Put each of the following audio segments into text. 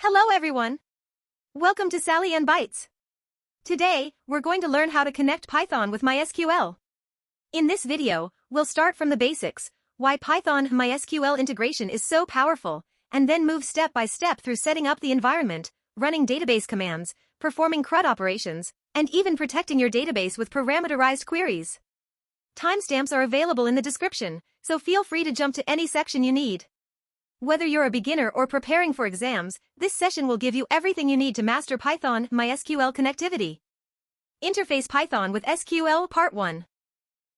Hello everyone! Welcome to Sally and Bytes. Today, we're going to learn how to connect Python with MySQL. In this video, we'll start from the basics, why Python-MySQL integration is so powerful, and then move step by step through setting up the environment, running database commands, performing CRUD operations, and even protecting your database with parameterized queries. Timestamps are available in the description, so feel free to jump to any section you need. Whether you're a beginner or preparing for exams, this session will give you everything you need to master Python-MySQL connectivity. Interface Python with SQL Part 1.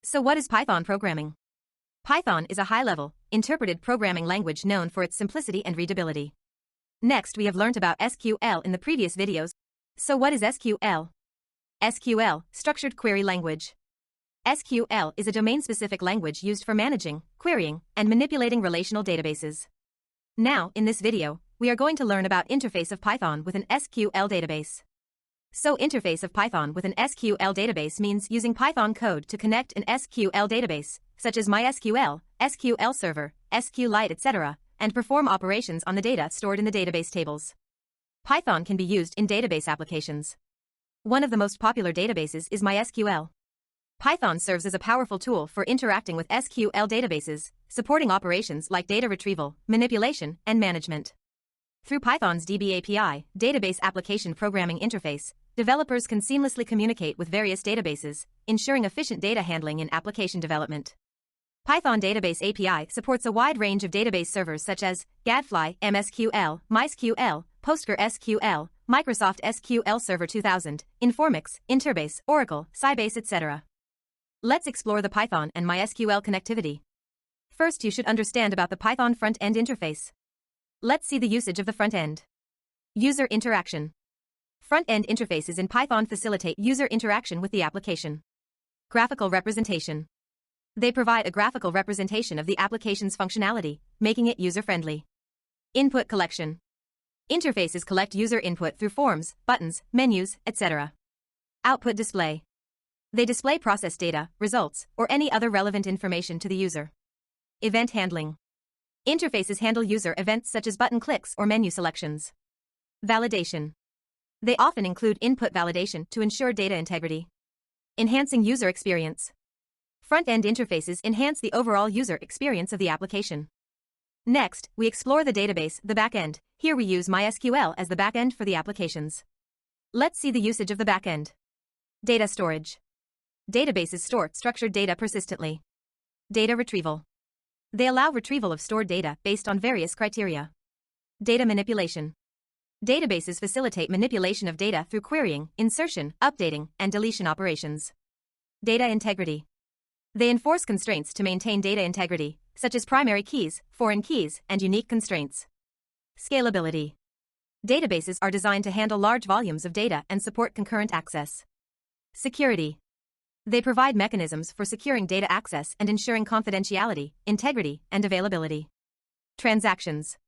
So what is Python programming? Python is a high-level, interpreted programming language known for its simplicity and readability. Next, we have learned about SQL in the previous videos. So what is SQL? SQL, Structured Query Language. SQL is a domain-specific language used for managing, querying, and manipulating relational databases. Now, in this video, we are going to learn about interface of Python with an SQL database. So interface of Python with an SQL database means using Python code to connect an SQL database, such as MySQL, SQL Server, SQLite, etc., and perform operations on the data stored in the database tables. Python can be used in database applications. One of the most popular databases is MySQL. Python serves as a powerful tool for interacting with SQL databases, supporting operations like data retrieval, manipulation, and management. Through Python's DB API, Database Application Programming Interface, developers can seamlessly communicate with various databases, ensuring efficient data handling in application development. Python Database API supports a wide range of database servers such as Gadfly, MSQL, MySQL, PostgreSQL, Microsoft SQL Server 2000, Informix, Interbase, Oracle, Sybase, etc. Let's explore the Python and MySQL connectivity. First, you should understand about the Python front-end interface. Let's see the usage of the front-end. User interaction. Front-end interfaces in Python facilitate user interaction with the application. Graphical representation. They provide a graphical representation of the application's functionality, making it user-friendly. Input collection. Interfaces collect user input through forms, buttons, menus, etc. Output display. They display process data, results, or any other relevant information to the user. Event handling. Interfaces handle user events such as button clicks or menu selections. Validation. They often include input validation to ensure data integrity. Enhancing user experience. Front-end interfaces enhance the overall user experience of the application. Next, we explore the database, the backend. Here we use MySQL as the backend for the applications. Let's see the usage of the backend. Data storage. Databases store structured data persistently. Data retrieval. They allow retrieval of stored data based on various criteria. Data manipulation. Databases facilitate manipulation of data through querying, insertion, updating, and deletion operations. Data integrity. They enforce constraints to maintain data integrity, such as primary keys, foreign keys, and unique constraints. Scalability. Databases are designed to handle large volumes of data and support concurrent access. Security. They provide mechanisms for securing data access and ensuring confidentiality, integrity, and availability. Transactions.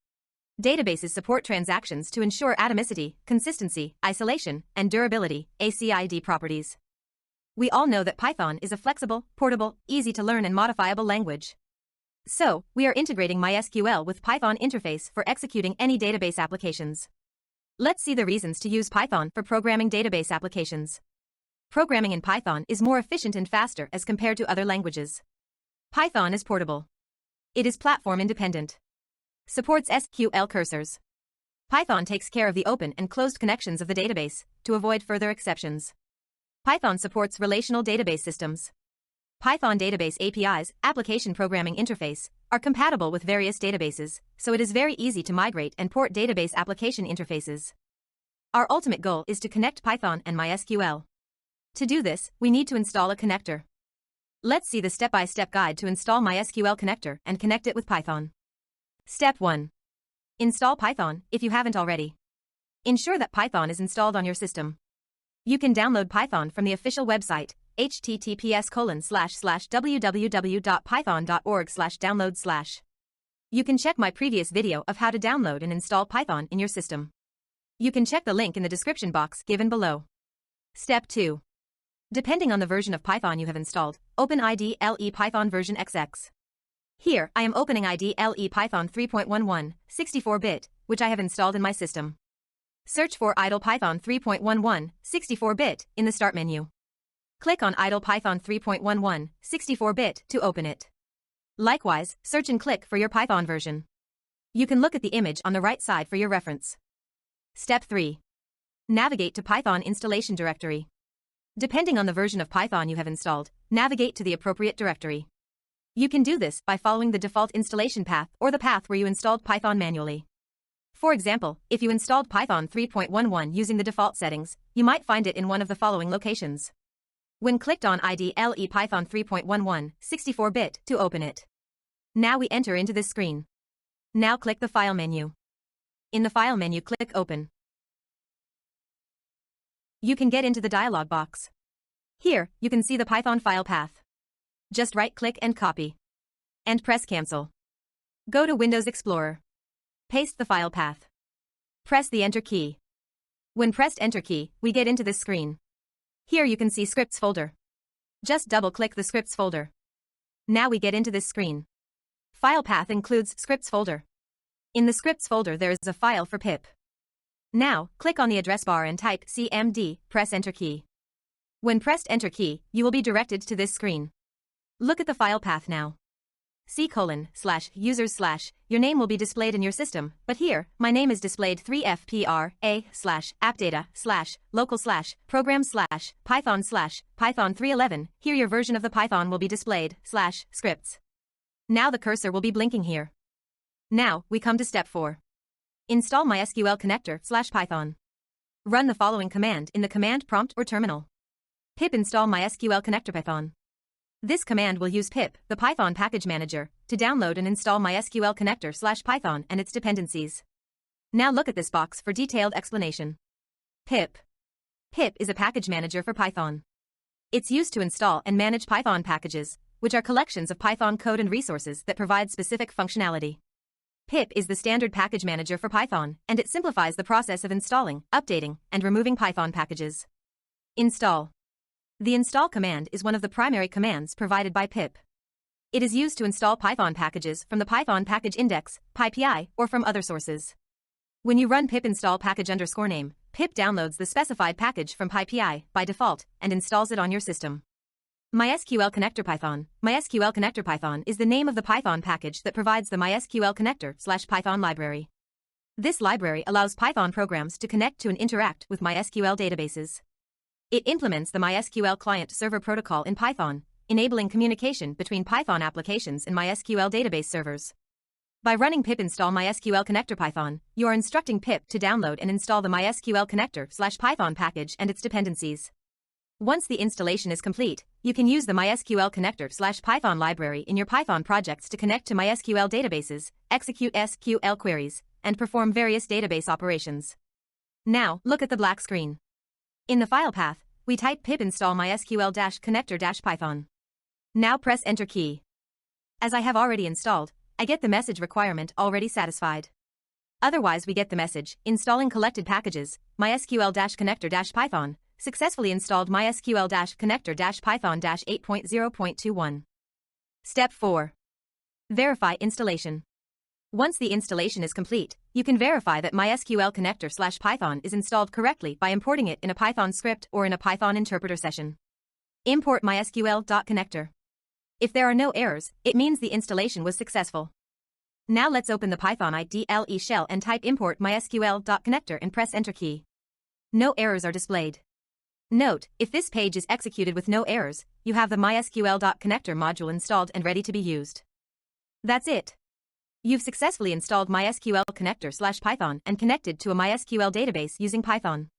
Databases support transactions to ensure atomicity, consistency, isolation, and durability, ACID properties. We all know that Python is a flexible, portable, easy to learn and modifiable language. So, we are integrating MySQL with Python interface for executing any database applications. Let's see the reasons to use Python for programming database applications. Programming in Python is more efficient and faster as compared to other languages. Python is portable. It is platform independent. Supports SQL cursors. Python takes care of the open and closed connections of the database to avoid further exceptions. Python supports relational database systems. Python database APIs, application programming interface, are compatible with various databases, so it is very easy to migrate and port database application interfaces. Our ultimate goal is to connect Python and MySQL. To do this, we need to install a connector. Let's see the step-by-step guide to install MySQL connector and connect it with Python. Step 1. Install Python if you haven't already. Ensure that Python is installed on your system. You can download Python from the official website, https://www.python.org/download/. You can check my previous video of how to download and install Python in your system. You can check the link in the description box given below. Step 2. Depending on the version of Python you have installed, open IDLE Python version XX. Here, I am opening IDLE Python 3.11, 64-bit, which I have installed in my system. Search for IdlePython 3.11, 64-bit, in the Start menu. Click on IdlePython 3.11, 64-bit to open it. Likewise, search and click for your Python version. You can look at the image on the right side for your reference. Step 3. Navigate to Python installation directory. Depending on the version of Python you have installed, navigate to the appropriate directory. You can do this by following the default installation path or the path where you installed Python manually. For example, if you installed Python 3.11 using the default settings, you might find it in one of the following locations. When clicked on IDLE Python 3.11, 64-bit to open it. Now we enter into this screen. Now click the File menu. In the File menu, click Open. You can get into the dialog box. Here, you can see the Python file path. Just right-click and copy. And press Cancel. Go to Windows Explorer. Paste the file path. Press the Enter key. When pressed Enter key, we get into this screen. Here you can see Scripts folder. Just double-click the Scripts folder. Now we get into this screen. File path includes Scripts folder. In the Scripts folder there is a file for pip. Now, click on the address bar and type cmd, press Enter key. When pressed Enter key, you will be directed to this screen. Look at the file path now. C:/users/ your name will be displayed in your system, but here, my name is displayed 3fpra/appdata/local/program/python 311, here your version of the Python will be displayed, /scripts. Now the cursor will be blinking here. Now, we come to step 4. Install MySQL connector /Python. Run the following command in the command prompt or terminal. Pip install MySQL connector Python. This command will use pip, the Python package manager, to download and install MySQL connector /Python and its dependencies. Now look at this box for detailed explanation. Pip. Pip is a package manager for Python. It's used to install and manage Python packages, which are collections of Python code and resources that provide specific functionality. Pip is the standard package manager for Python, and it simplifies the process of installing, updating, and removing Python packages. Install. The install command is one of the primary commands provided by pip. It is used to install Python packages from the Python package index, PyPI, or from other sources. When you run pip install package_name, pip downloads the specified package from PyPI by default and installs it on your system. MySQL connector Python. MySQL connector Python is the name of the Python package that provides the MySQL connector /Python library. This library allows Python programs to connect to and interact with MySQL databases. It implements the MySQL client-server protocol in Python, enabling communication between Python applications and MySQL database servers. By running pip install MySQL connector Python, you are instructing pip to download and install the MySQL connector /Python package and its dependencies. Once the installation is complete, you can use the MySQL connector /Python library in your Python projects to connect to MySQL databases, execute SQL queries, and perform various database operations. Now, look at the black screen. In the file path, we type pip install MySQL-connector-Python. Now press Enter key. As I have already installed, I get the message requirement already satisfied. Otherwise we get the message, installing collected packages, MySQL-connector-Python, successfully installed MySQL-connector-Python 8.0.21. Step 4. Verify installation. Once the installation is complete, you can verify that MySQL connector /Python is installed correctly by importing it in a Python script or in a Python interpreter session. Import MySQL.connector. If there are no errors, it means the installation was successful. Now let's open the Python IDLE shell and type import MySQL.connector and press Enter key. No errors are displayed. Note, if this page is executed with no errors, you have the MySQL.connector module installed and ready to be used. That's it. You've successfully installed MySQL connector /Python and connected to a MySQL database using Python.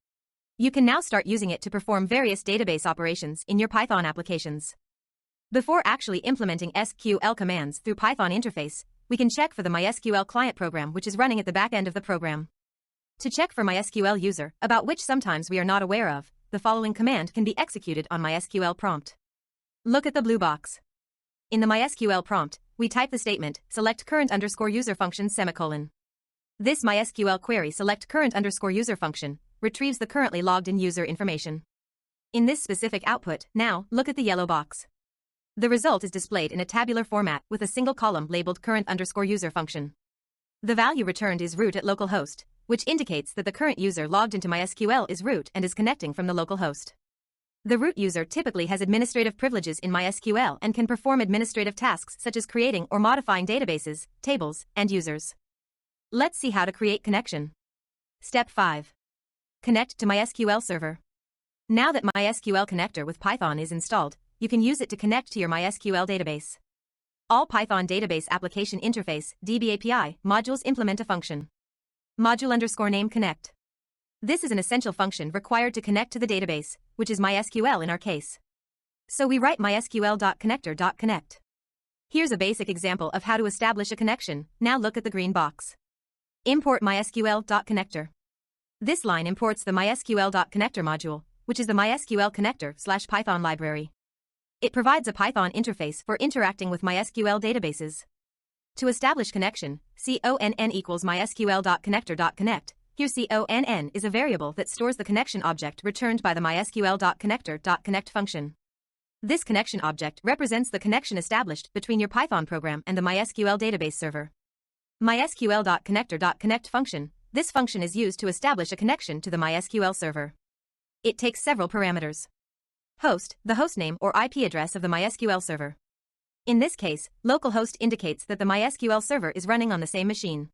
You can now start using it to perform various database operations in your Python applications. Before actually implementing SQL commands through Python interface, we can check for the MySQL client program which is running at the back end of the program. To check for MySQL user, about which sometimes we are not aware of, the following command can be executed on MySQL prompt. Look at the blue box. In the MySQL prompt, we type the statement, select current_user function semicolon. This MySQL query select current_user function retrieves the currently logged in user information. In this specific output, now, look at the yellow box. The result is displayed in a tabular format with a single column labeled current_user function. The value returned is root at localhost, which indicates that the current user logged into MySQL is root and is connecting from the local host. The root user typically has administrative privileges in MySQL and can perform administrative tasks such as creating or modifying databases, tables, and users. Let's see how to create connection. Step 5. Connect to MySQL server. Now that MySQL connector with Python is installed, you can use it to connect to your MySQL database. All Python database application interface (DB/API) modules implement a function. Module_name connect. This is an essential function required to connect to the database, which is MySQL in our case. So we write mysql.connector.connect. Here's a basic example of how to establish a connection. Now look at the green box. Import mysql.connector. This line imports the mysql.connector module, which is the MySQL connector/Python library. It provides a Python interface for interacting with MySQL databases. To establish connection, conn equals mysql.connector.connect. Here conn is a variable that stores the connection object returned by the mysql.connector.connect function. This connection object represents the connection established between your Python program and the MySQL database server. mysql.connector.connect function. This function is used to establish a connection to the MySQL server. It takes several parameters. Host, the hostname or IP address of the MySQL server. In this case, localhost indicates that the MySQL server is running on the same machine.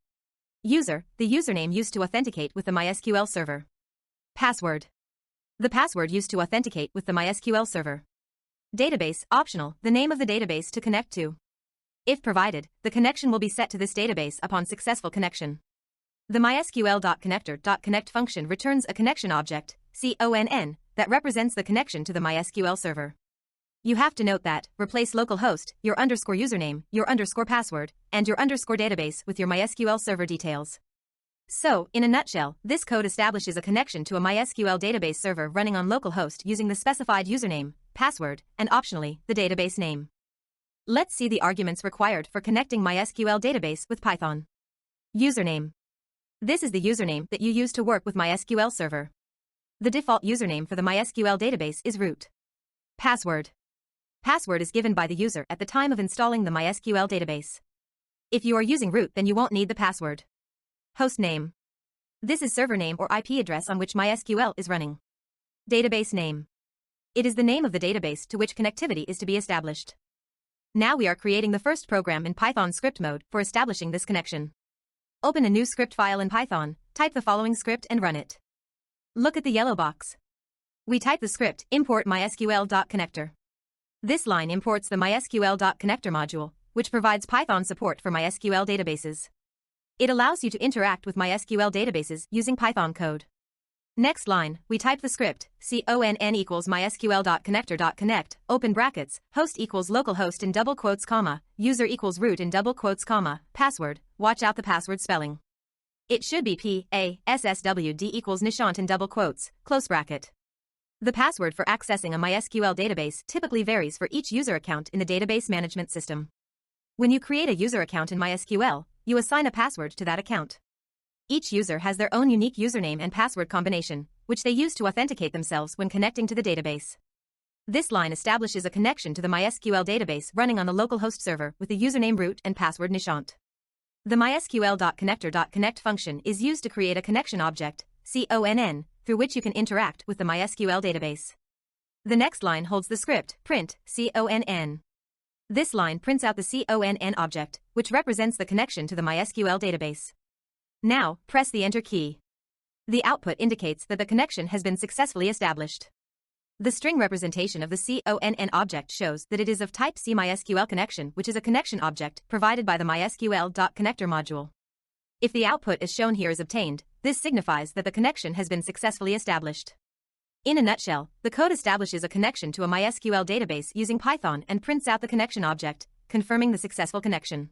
User, the username used to authenticate with the MySQL server. Password. The password used to authenticate with the MySQL server. Database, optional, the name of the database to connect to. If provided, the connection will be set to this database upon successful connection. The mysql.connector.connect function returns a connection object, conn, that represents the connection to the MySQL server. You have to note that, replace localhost, your _username, your _password, and your _database with your MySQL server details. So, in a nutshell, this code establishes a connection to a MySQL database server running on localhost using the specified username, password, and optionally, the database name. Let's see the arguments required for connecting MySQL database with Python. Username. This is the username that you use to work with MySQL server. The default username for the MySQL database is root. Password. Password is given by the user at the time of installing the MySQL database. If you are using root, then you won't need the password. Host name. This is server name or IP address on which MySQL is running. Database name. It is the name of the database to which connectivity is to be established. Now we are creating the first program in Python script mode for establishing this connection. Open a new script file in Python, type the following script and run it. Look at the yellow box. We type the script import mysql.connector. This line imports the mysql.connector module, which provides Python support for MySQL databases. It allows you to interact with MySQL databases using Python code. Next line, we type the script, conn equals mysql.connector.connect, open brackets, host equals localhost in double quotes comma, user equals root in double quotes comma, password, watch out the password spelling. It should be PASSWD equals nishant in double quotes, close bracket. The password for accessing a MySQL database typically varies for each user account in the database management system. When you create a user account in MySQL, you assign a password to that account. Each user has their own unique username and password combination, which they use to authenticate themselves when connecting to the database. This line establishes a connection to the MySQL database running on the localhost server with the username root and password nishant. The mysql.connector.connect function is used to create a connection object, conn, through which you can interact with the MySQL database. The next line holds the script, print, conn. This line prints out the conn object, which represents the connection to the MySQL database. Now, press the Enter key. The output indicates that the connection has been successfully established. The string representation of the conn object shows that it is of type CMySQL connection, which is a connection object provided by the mysql.connector module. If the output as shown here is obtained, this signifies that the connection has been successfully established. In a nutshell, the code establishes a connection to a MySQL database using Python and prints out the connection object, confirming the successful connection.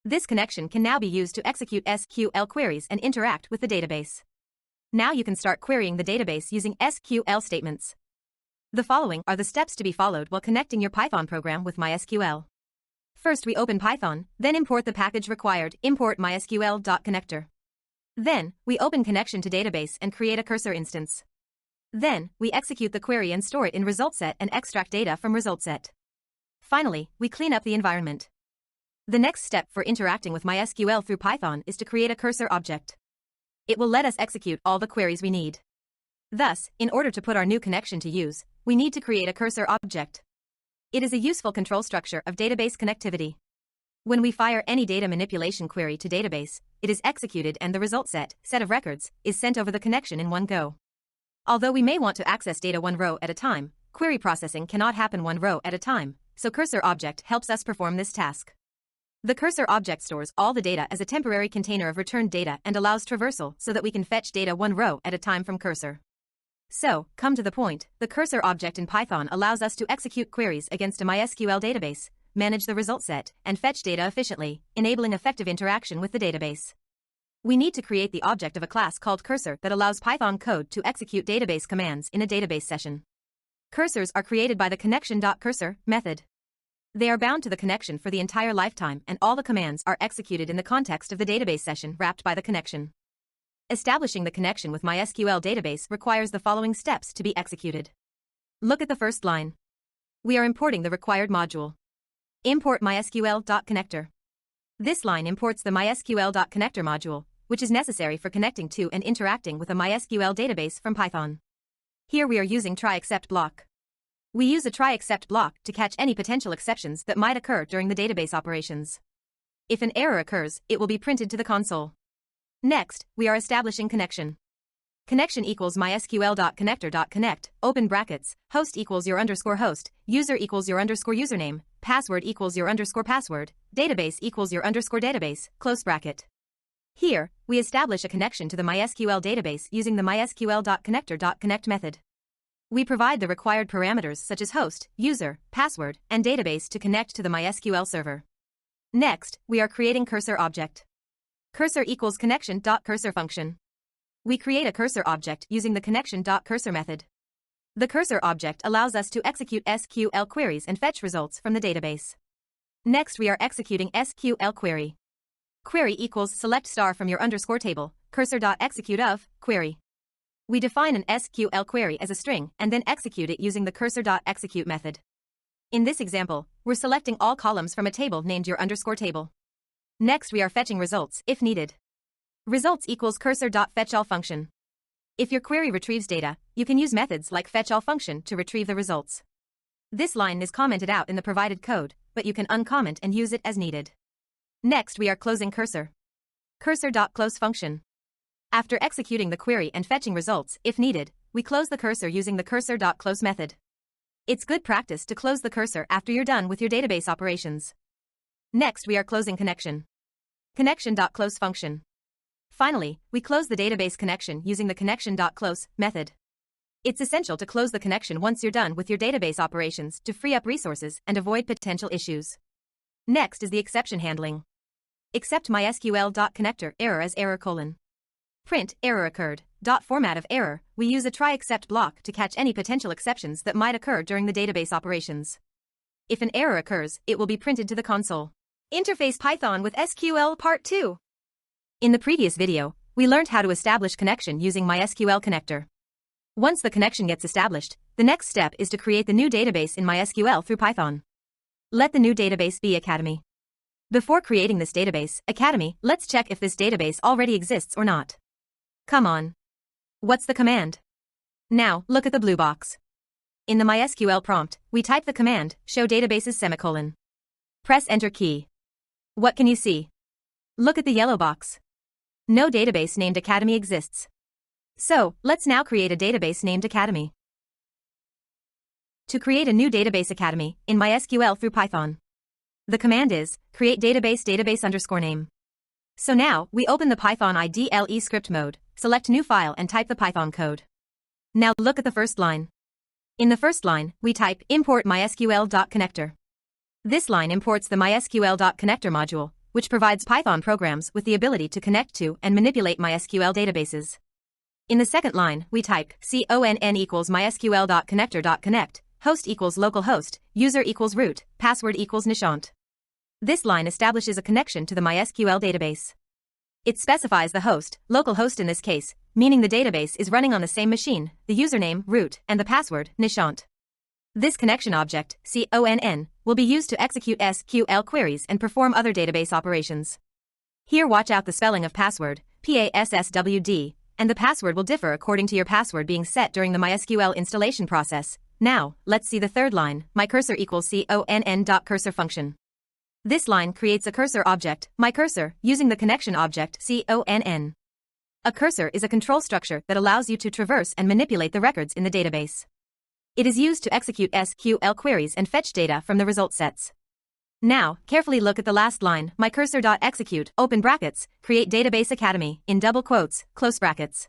This connection can now be used to execute SQL queries and interact with the database. Now you can start querying the database using SQL statements. The following are the steps to be followed while connecting your Python program with MySQL. First, we open Python, then import the package required, import mysql.connector. Then, we open connection to database and create a cursor instance. Then, we execute the query and store it in result set and extract data from result set. Finally, we clean up the environment. The next step for interacting with MySQL through Python is to create a cursor object. It will let us execute all the queries we need. Thus, in order to put our new connection to use, we need to create a cursor object. It is a useful control structure of database connectivity. When we fire any data manipulation query to database, it is executed and the result set of records, is sent over the connection in one go. Although we may want to access data one row at a time, query processing cannot happen one row at a time, so cursor object helps us perform this task. The cursor object stores all the data as a temporary container of returned data and allows traversal so that we can fetch data one row at a time from cursor. So, come to the point, the cursor object in Python allows us to execute queries against a MySQL database, manage the result set, and fetch data efficiently, enabling effective interaction with the database. We need to create the object of a class called cursor that allows Python code to execute database commands in a database session. Cursors are created by the connection.cursor method. They are bound to the connection for the entire lifetime and all the commands are executed in the context of the database session wrapped by the connection. Establishing the connection with MySQL database requires the following steps to be executed. Look at the first line. We are importing the required module. Import MySQL.connector. This line imports the MySQL.connector module, which is necessary for connecting to and interacting with a MySQL database from Python. Here we are using try-except block. We use a try-except block to catch any potential exceptions that might occur during the database operations. If an error occurs, it will be printed to the console. Next, we are establishing connection. Connection equals mysql.connector.connect, open brackets, host equals your underscore host, user equals your underscore username, password equals your underscore password, database equals your underscore database, close bracket. Here, we establish a connection to the MySQL database using the mysql.connector.connect method. We provide the required parameters such as host, user, password, and database to connect to the MySQL server. Next, we are creating cursor object. Cursor equals connection.cursor function. We create a cursor object using the connection.cursor method. The cursor object allows us to execute SQL queries and fetch results from the database. Next we are executing SQL query. Query equals select star from your underscore table, cursor.execute of, query. We define an SQL query as a string and then execute it using the cursor.execute method. In this example, we're selecting all columns from a table named your underscore table. Next we are fetching results if needed. Results equals cursor.fetchall function. If your query retrieves data, you can use methods like fetchall function to retrieve the results. This line is commented out in the provided code, but you can uncomment and use it as needed. Next we are closing cursor. Cursor.close function. After executing the query and fetching results, if needed, we close the cursor using the cursor.close method. It's good practice to close the cursor after you're done with your database operations. Next we are closing connection. Connection.close function. Finally, we close the database connection using the connection.close method. It's essential to close the connection once you're done with your database operations to free up resources and avoid potential issues. Next is the exception handling. Accept mysql.connector error as error : print error occurred. Format of error, we use a try-except block to catch any potential exceptions that might occur during the database operations. If an error occurs, it will be printed to the console. Interface Python with SQL Part 2. In the previous video, we learned how to establish connection using MySQL connector. Once the connection gets established, the next step is to create the new database in MySQL through Python. Let the new database be Academy. Before creating this database, Academy, let's check if this database already exists or not. Come on. What's the command? Now, look at the blue box. In the MySQL prompt, we type the command, show databases : press enter key. What can you see? Look at the yellow box. No database named Academy exists. So, let's now create a database named Academy. To create a new database Academy in MySQL through Python, the command is create database_name. So now, we open the Python IDLE script mode, select new file and type the Python code. Now look at the first line. In the first line, we type import mysql.connector. This line imports the mysql.connector module, which provides Python programs with the ability to connect to and manipulate MySQL databases. In the second line, we type conn equals mysql.connector.connect, host equals localhost, user equals root, password equals nishant. This line establishes a connection to the MySQL database. It specifies the host, localhost in this case, meaning the database is running on the same machine, the username, root, and the password, nishant. This connection object, conn, will be used to execute SQL queries and perform other database operations. Here watch out the spelling of password, passwd, and the password will differ according to your password being set during the MySQL installation process. Now, let's see the third line, myCursor equals conn.cursor function. This line creates a cursor object, myCursor, using the connection object conn. A cursor is a control structure that allows you to traverse and manipulate the records in the database. It is used to execute SQL queries and fetch data from the result sets. Now, carefully look at the last line, myCursor.execute, open brackets, create database academy, in double quotes, close brackets.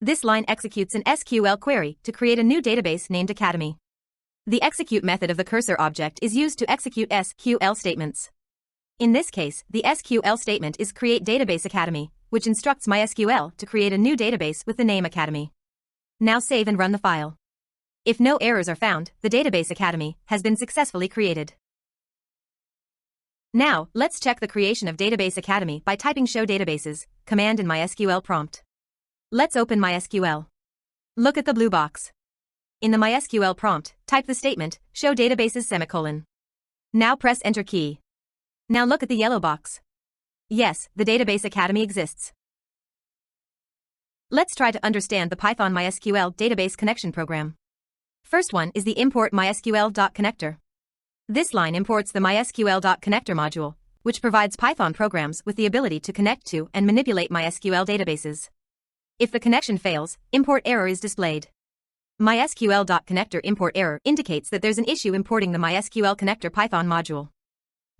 This line executes an SQL query to create a new database named academy. The execute method of the cursor object is used to execute SQL statements. In this case, the SQL statement is create database academy, which instructs MySQL to create a new database with the name academy. Now save and run the file. If no errors are found, the database academy has been successfully created. Now, let's check the creation of database academy by typing show databases command in MySQL prompt. Let's open MySQL. Look at the blue box. In the MySQL prompt, type the statement, show databases semicolon. Now press enter key. Now look at the yellow box. Yes, the database academy exists. Let's try to understand the Python MySQL database connection program. First one is the import MySQL.connector. This line imports the MySQL.connector module, which provides Python programs with the ability to connect to and manipulate MySQL databases. If the connection fails, import error is displayed. MySQL.connector import error indicates that there's an issue importing the MySQL connector Python module.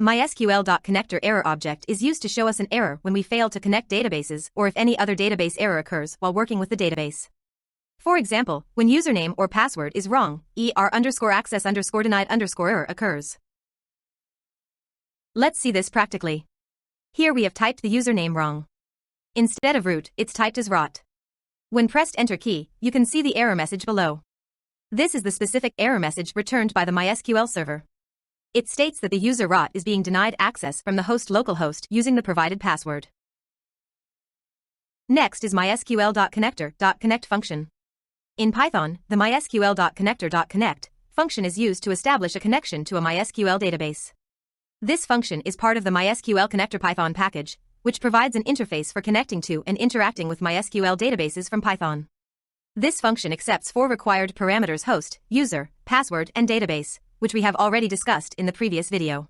MySQL.connector error object is used to show us an error when we fail to connect databases or if any other database error occurs while working with the database. For example, when username or password is wrong, access_denied_error occurs. Let's see this practically. Here we have typed the username wrong. Instead of root, it's typed as rot. When pressed enter key, you can see the error message below. This is the specific error message returned by the MySQL server. It states that the user rot is being denied access from the host localhost using the provided password. Next is MySQL.connector.connect function. In Python, the MySQL.connector.connect function is used to establish a connection to a MySQL database. This function is part of the MySQL connector Python package, which provides an interface for connecting to and interacting with MySQL databases from Python. This function accepts 4 required parameters: host, user, password, and database, which we have already discussed in the previous video.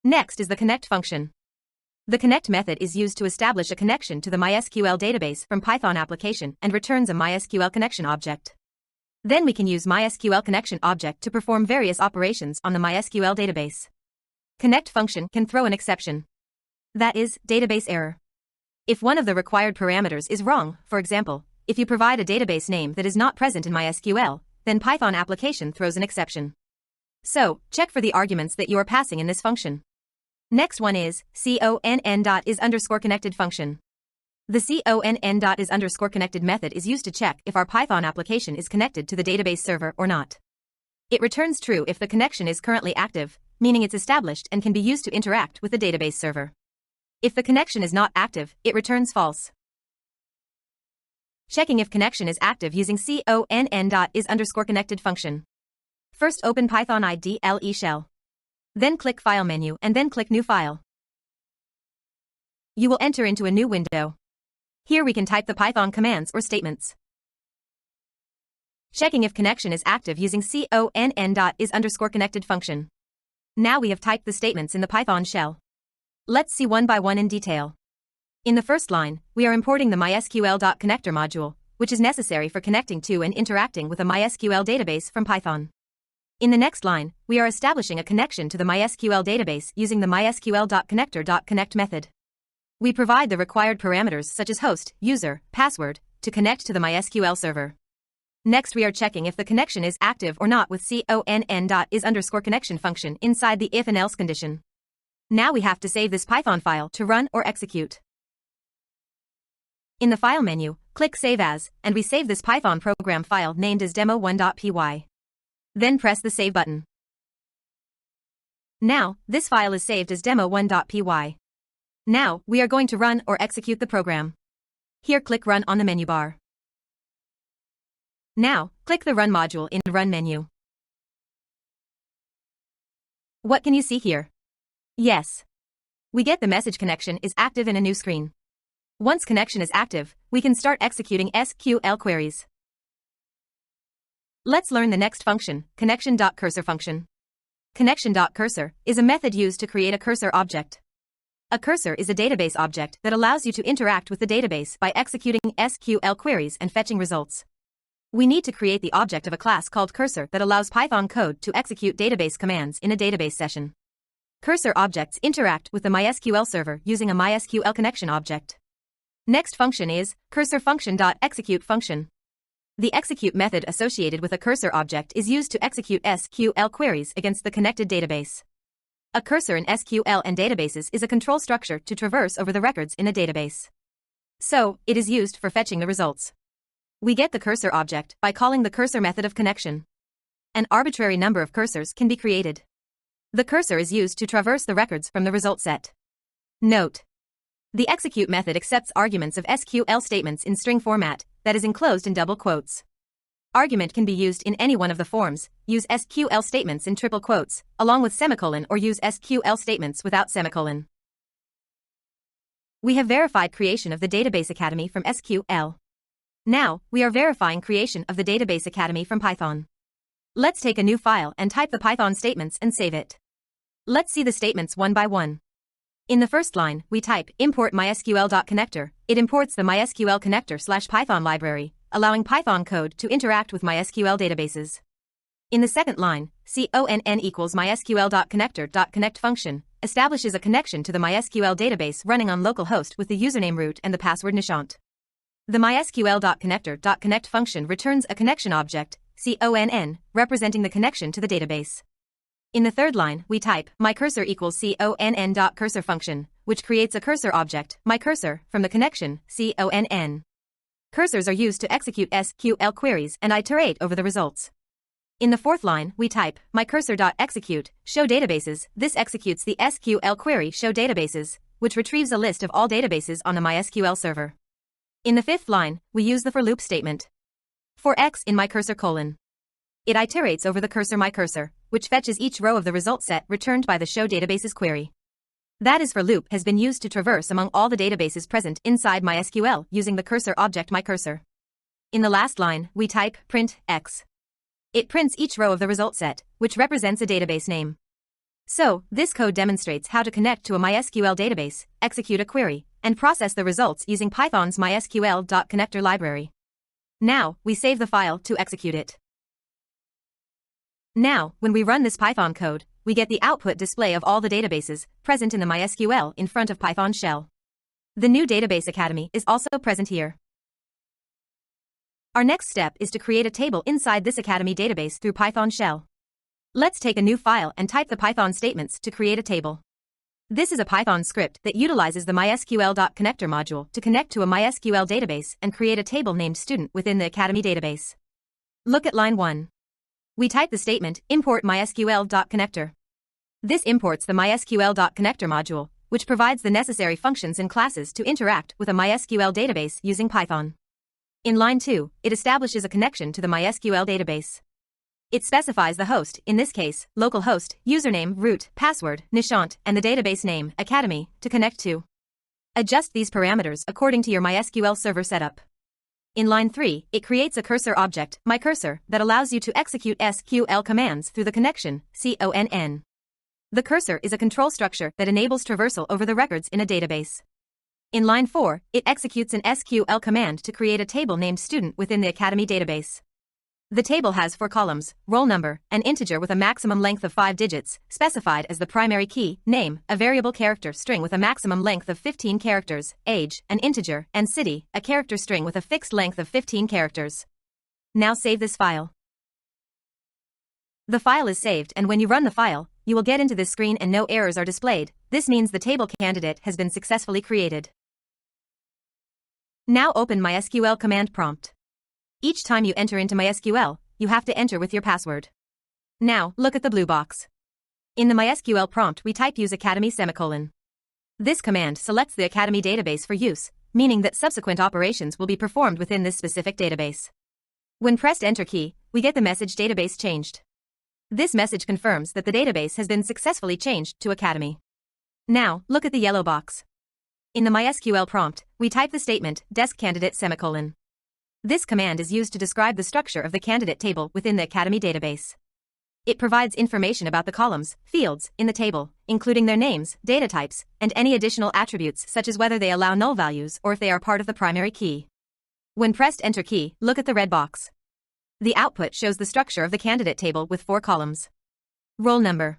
Next is the connect function. The connect method is used to establish a connection to the MySQL database from Python application and returns a MySQL connection object. Then we can use MySQL connection object to perform various operations on the MySQL database. Connect function can throw an exception. That is, database error. If one of the required parameters is wrong, for example, if you provide a database name that is not present in MySQL, then Python application throws an exception. So, check for the arguments that you are passing in this function. Next one is conn.is_connected function. The conn.is_connected method is used to check if our Python application is connected to the database server or not. It returns true if the connection is currently active, meaning it's established and can be used to interact with the database server. If the connection is not active, it returns false. Checking if connection is active using conn.is_connected function. First open Python IDLE shell. Then click File menu and then click New File. You will enter into a new window. Here we can type the Python commands or statements. Checking if connection is active using conn.is_connected function. Now we have typed the statements in the Python shell. Let's see one by one in detail. In the first line, we are importing the MySQL.connector module, which is necessary for connecting to and interacting with a MySQL database from Python. In the next line, we are establishing a connection to the MySQL database using the MySQL.connector.connect method. We provide the required parameters such as host, user, password, to connect to the MySQL server. Next we are checking if the connection is active or not with conn.is_connection function inside the if and else condition. Now we have to save this Python file to run or execute. In the File menu, click Save As, and we save this Python program file named as demo1.py. Then press the Save button. Now, this file is saved as demo1.py. Now, we are going to run or execute the program. Here click Run on the menu bar. Now, click the Run module in the Run menu. What can you see here? Yes. We get the message connection is active in a new screen. Once connection is active, we can start executing SQL queries. Let's learn the next function, connection.cursor function. Connection.cursor is a method used to create a cursor object. A cursor is a database object that allows you to interact with the database by executing SQL queries and fetching results. We need to create the object of a class called cursor that allows Python code to execute database commands in a database session. Cursor objects interact with the MySQL server using a MySQL connection object. Next function is cursor function.execute function. The execute method associated with a cursor object is used to execute SQL queries against the connected database. A cursor in SQL and databases is a control structure to traverse over the records in a database. So, it is used for fetching the results. We get the cursor object by calling the cursor method of connection. An arbitrary number of cursors can be created. The cursor is used to traverse the records from the result set. Note: the execute method accepts arguments of SQL statements in string format that is enclosed in double quotes. Argument can be used in any one of the forms. Use SQL statements in triple quotes, along with semicolon, or use SQL statements without semicolon. We have verified creation of the Database Academy from SQL. Now, we are verifying creation of the Database Academy from Python. Let's take a new file and type the Python statements and save it. Let's see the statements one by one. In the first line, we type import mysql.connector. It imports the MySQL connector/Python library, allowing Python code to interact with MySQL databases. In the second line, conn equals mysql.connector.connect function establishes a connection to the MySQL database running on localhost with the username root and the password Nishant. The mysql.connector.connect function returns a connection object, conn, representing the connection to the database. In the third line, we type myCursor equals conn.cursor function, which creates a cursor object, myCursor, from the connection, conn. Cursors are used to execute SQL queries and iterate over the results. In the fourth line, we type myCursor.execute, show databases. This executes the SQL query show databases, which retrieves a list of all databases on the MySQL server. In the fifth line, we use the for loop statement. For x in myCursor : it iterates over the cursor myCursor, which fetches each row of the result set returned by the show databases query. That is for loop has been used to traverse among all the databases present inside MySQL using the cursor object myCursor. In the last line, we type print x. It prints each row of the result set, which represents a database name. So, this code demonstrates how to connect to a MySQL database, execute a query, and process the results using Python's mysql.connector library. Now, we save the file to execute it. Now, when we run this Python code, we get the output display of all the databases present in the MySQL in front of Python shell. The new Database Academy is also present here. Our next step is to create a table inside this Academy database through Python shell. Let's take a new file and type the Python statements to create a table. This is a Python script that utilizes the mysql.connector module to connect to a MySQL database and create a table named student within the Academy database. Look at line 1. We type the statement import mysql.connector. This imports the mysql.connector module, which provides the necessary functions and classes to interact with a MySQL database using Python. In line 2, it establishes a connection to the MySQL database. It specifies the host, in this case, localhost, username, root, password, Nishant, and the database name, Academy, to connect to. Adjust these parameters according to your MySQL server setup. In line 3, it creates a cursor object, myCursor, that allows you to execute SQL commands through the connection, conn. The cursor is a control structure that enables traversal over the records in a database. In line 4, it executes an SQL command to create a table named student within the Academy database. The table has 4 columns, roll number, an integer with a maximum length of 5 digits, specified as the primary key, name, a variable character string with a maximum length of 15 characters, age, an integer, and city, a character string with a fixed length of 15 characters. Now save this file. The file is saved, and when you run the file, you will get into this screen and no errors are displayed. This means the table candidate has been successfully created. Now open MySQL command prompt. Each time you enter into MySQL, you have to enter with your password. Now, look at the blue box. In the MySQL prompt we type use Academy semicolon. This command selects the Academy database for use, meaning that subsequent operations will be performed within this specific database. When pressed enter key, we get the message database changed. This message confirms that the database has been successfully changed to Academy. Now, look at the yellow box. In the MySQL prompt, we type the statement desk candidate semicolon. This command is used to describe the structure of the candidate table within the Academy database. It provides information about the columns, fields, in the table, including their names, data types, and any additional attributes such as whether they allow null values or if they are part of the primary key. When pressed Enter key, look at the red box. The output shows the structure of the candidate table with 4 columns. Roll number.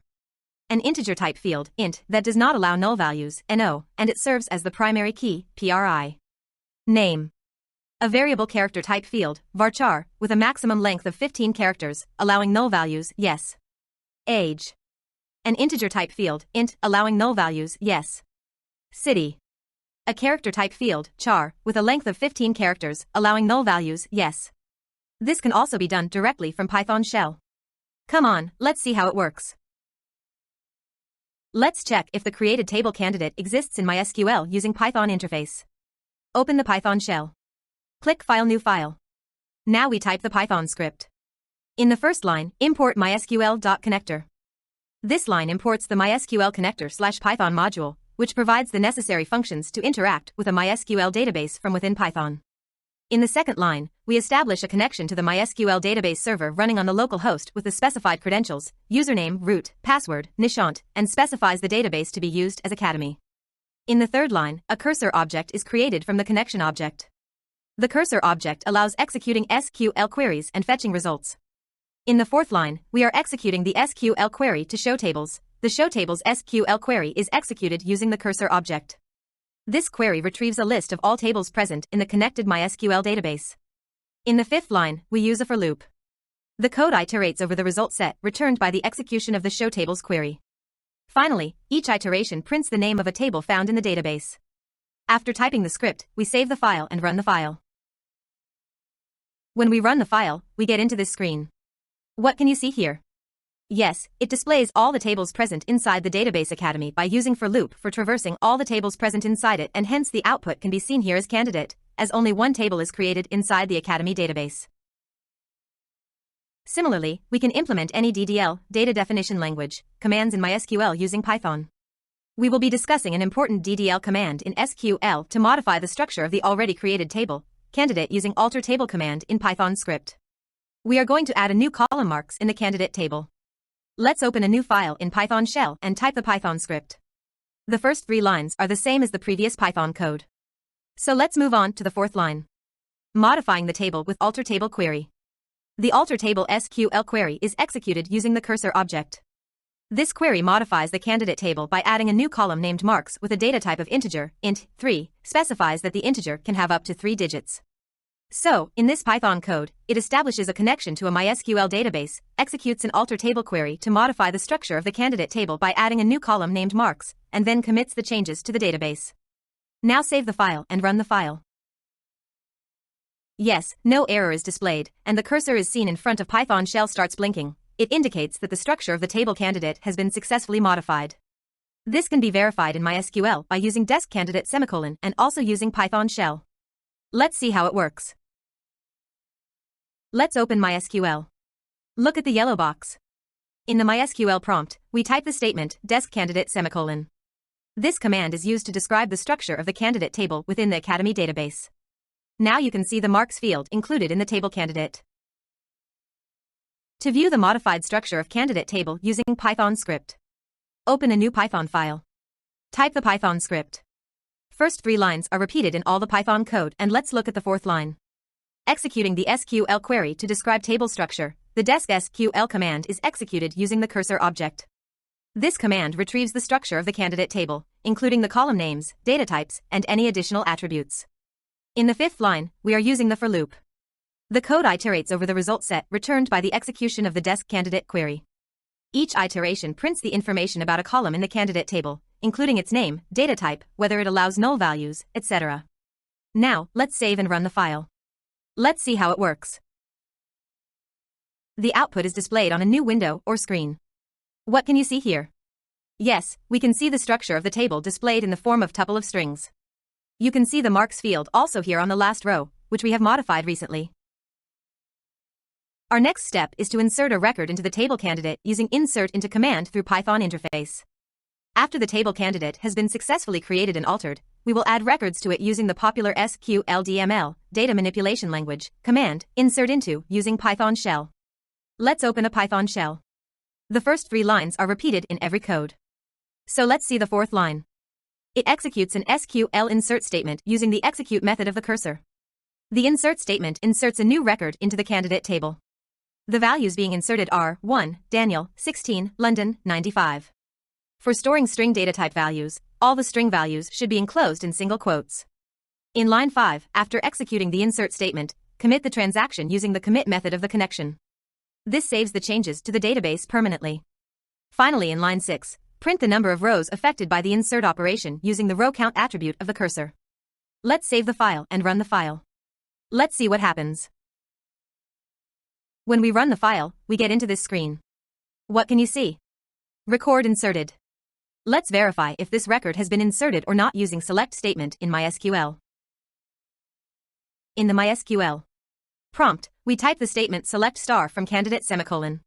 An integer type field, int, that does not allow null values, no, and it serves as the primary key, pri. Name. A variable character type field, varchar, with a maximum length of 15 characters, allowing null values, yes. Age. An integer type field, int, allowing null values, yes. City. A character type field, char, with a length of 15 characters, allowing null values, yes. This can also be done directly from Python shell. Come on, let's see how it works. Let's check if the created table candidate exists in MySQL using Python interface. Open the Python shell. Click File New File. Now we type the Python script. In the first line, import mysql.connector. This line imports the MySQL connector/Python module, which provides the necessary functions to interact with a MySQL database from within Python. In the second line, we establish a connection to the MySQL database server running on the local host with the specified credentials, username, root, password, nishant, and specifies the database to be used as Academy. In the third line, a cursor object is created from the connection object. The cursor object allows executing SQL queries and fetching results. In the fourth line, we are executing the SQL query to show tables. The show tables SQL query is executed using the cursor object. This query retrieves a list of all tables present in the connected MySQL database. In the fifth line, we use a for loop. The code iterates over the result set returned by the execution of the show tables query. Finally, each iteration prints the name of a table found in the database. After typing the script, we save the file and run the file. When we run the file, we get into this screen. What can you see here? Yes, it displays all the tables present inside the database Academy by using for loop for traversing all the tables present inside it, and hence the output can be seen here as candidate, as only one table is created inside the Academy database. Similarly, we can implement any DDL, data definition language, commands in MySQL using Python. We will be discussing an important DDL command in SQL to modify the structure of the already created table, candidate using alter table command in Python script. We are going to add a new column marks in the candidate table. Let's open a new file in Python shell and type the Python script. The first 3 lines are the same as the previous Python code. So let's move on to the fourth line. Modifying the table with alter table query. The alter table SQL query is executed using the cursor object. This query modifies the candidate table by adding a new column named marks with a data type of integer, int, 3, specifies that the integer can have up to 3 digits. So, in this Python code, it establishes a connection to a MySQL database, executes an alter table query to modify the structure of the candidate table by adding a new column named marks, and then commits the changes to the database. Now save the file and run the file. Yes, no error is displayed, and the cursor is seen in front of Python shell starts blinking. It indicates that the structure of the table candidate has been successfully modified. This can be verified in MySQL by using desk candidate semicolon and also using Python shell. Let's see how it works. Let's open MySQL. Look at the yellow box. In the MySQL prompt, we type the statement desk candidate semicolon. This command is used to describe the structure of the candidate table within the Academy database. Now you can see the marks field included in the table candidate. To view the modified structure of candidate table using Python script, open a new Python file. Type the Python script. First 3 lines are repeated in all the Python code, and let's look at the fourth line. Executing the SQL query to describe table structure, the desk SQL command is executed using the cursor object. This command retrieves the structure of the candidate table, including the column names, data types, and any additional attributes. In the fifth line, we are using the for loop. The code iterates over the result set returned by the execution of the desk candidate query. Each iteration prints the information about a column in the candidate table, including its name, data type, whether it allows null values, etc. Now, let's save and run the file. Let's see how it works. The output is displayed on a new window or screen. What can you see here? Yes, we can see the structure of the table displayed in the form of tuple of strings. You can see the marks field also here on the last row, which we have modified recently. Our next step is to insert a record into the table candidate using insert into command through Python interface. After the table candidate has been successfully created and altered, we will add records to it using the popular SQL DML, data manipulation language, command, insert into, using Python shell. Let's open a Python shell. The first 3 lines are repeated in every code. So let's see the 4th line. It executes an SQL insert statement using the execute method of the cursor. The insert statement inserts a new record into the candidate table. The values being inserted are 1, Daniel, 16, London, 95. For storing string data type values, all the string values should be enclosed in single quotes. In line 5, after executing the insert statement, commit the transaction using the commit method of the connection. This saves the changes to the database permanently. Finally, in line 6, print the number of rows affected by the insert operation using the row count attribute of the cursor. Let's save the file and run the file. Let's see what happens. When we run the file, we get into this screen. What can you see? Record inserted. Let's verify if this record has been inserted or not using select statement in MySQL. In the MySQL prompt, we type the statement select star from candidate semicolon.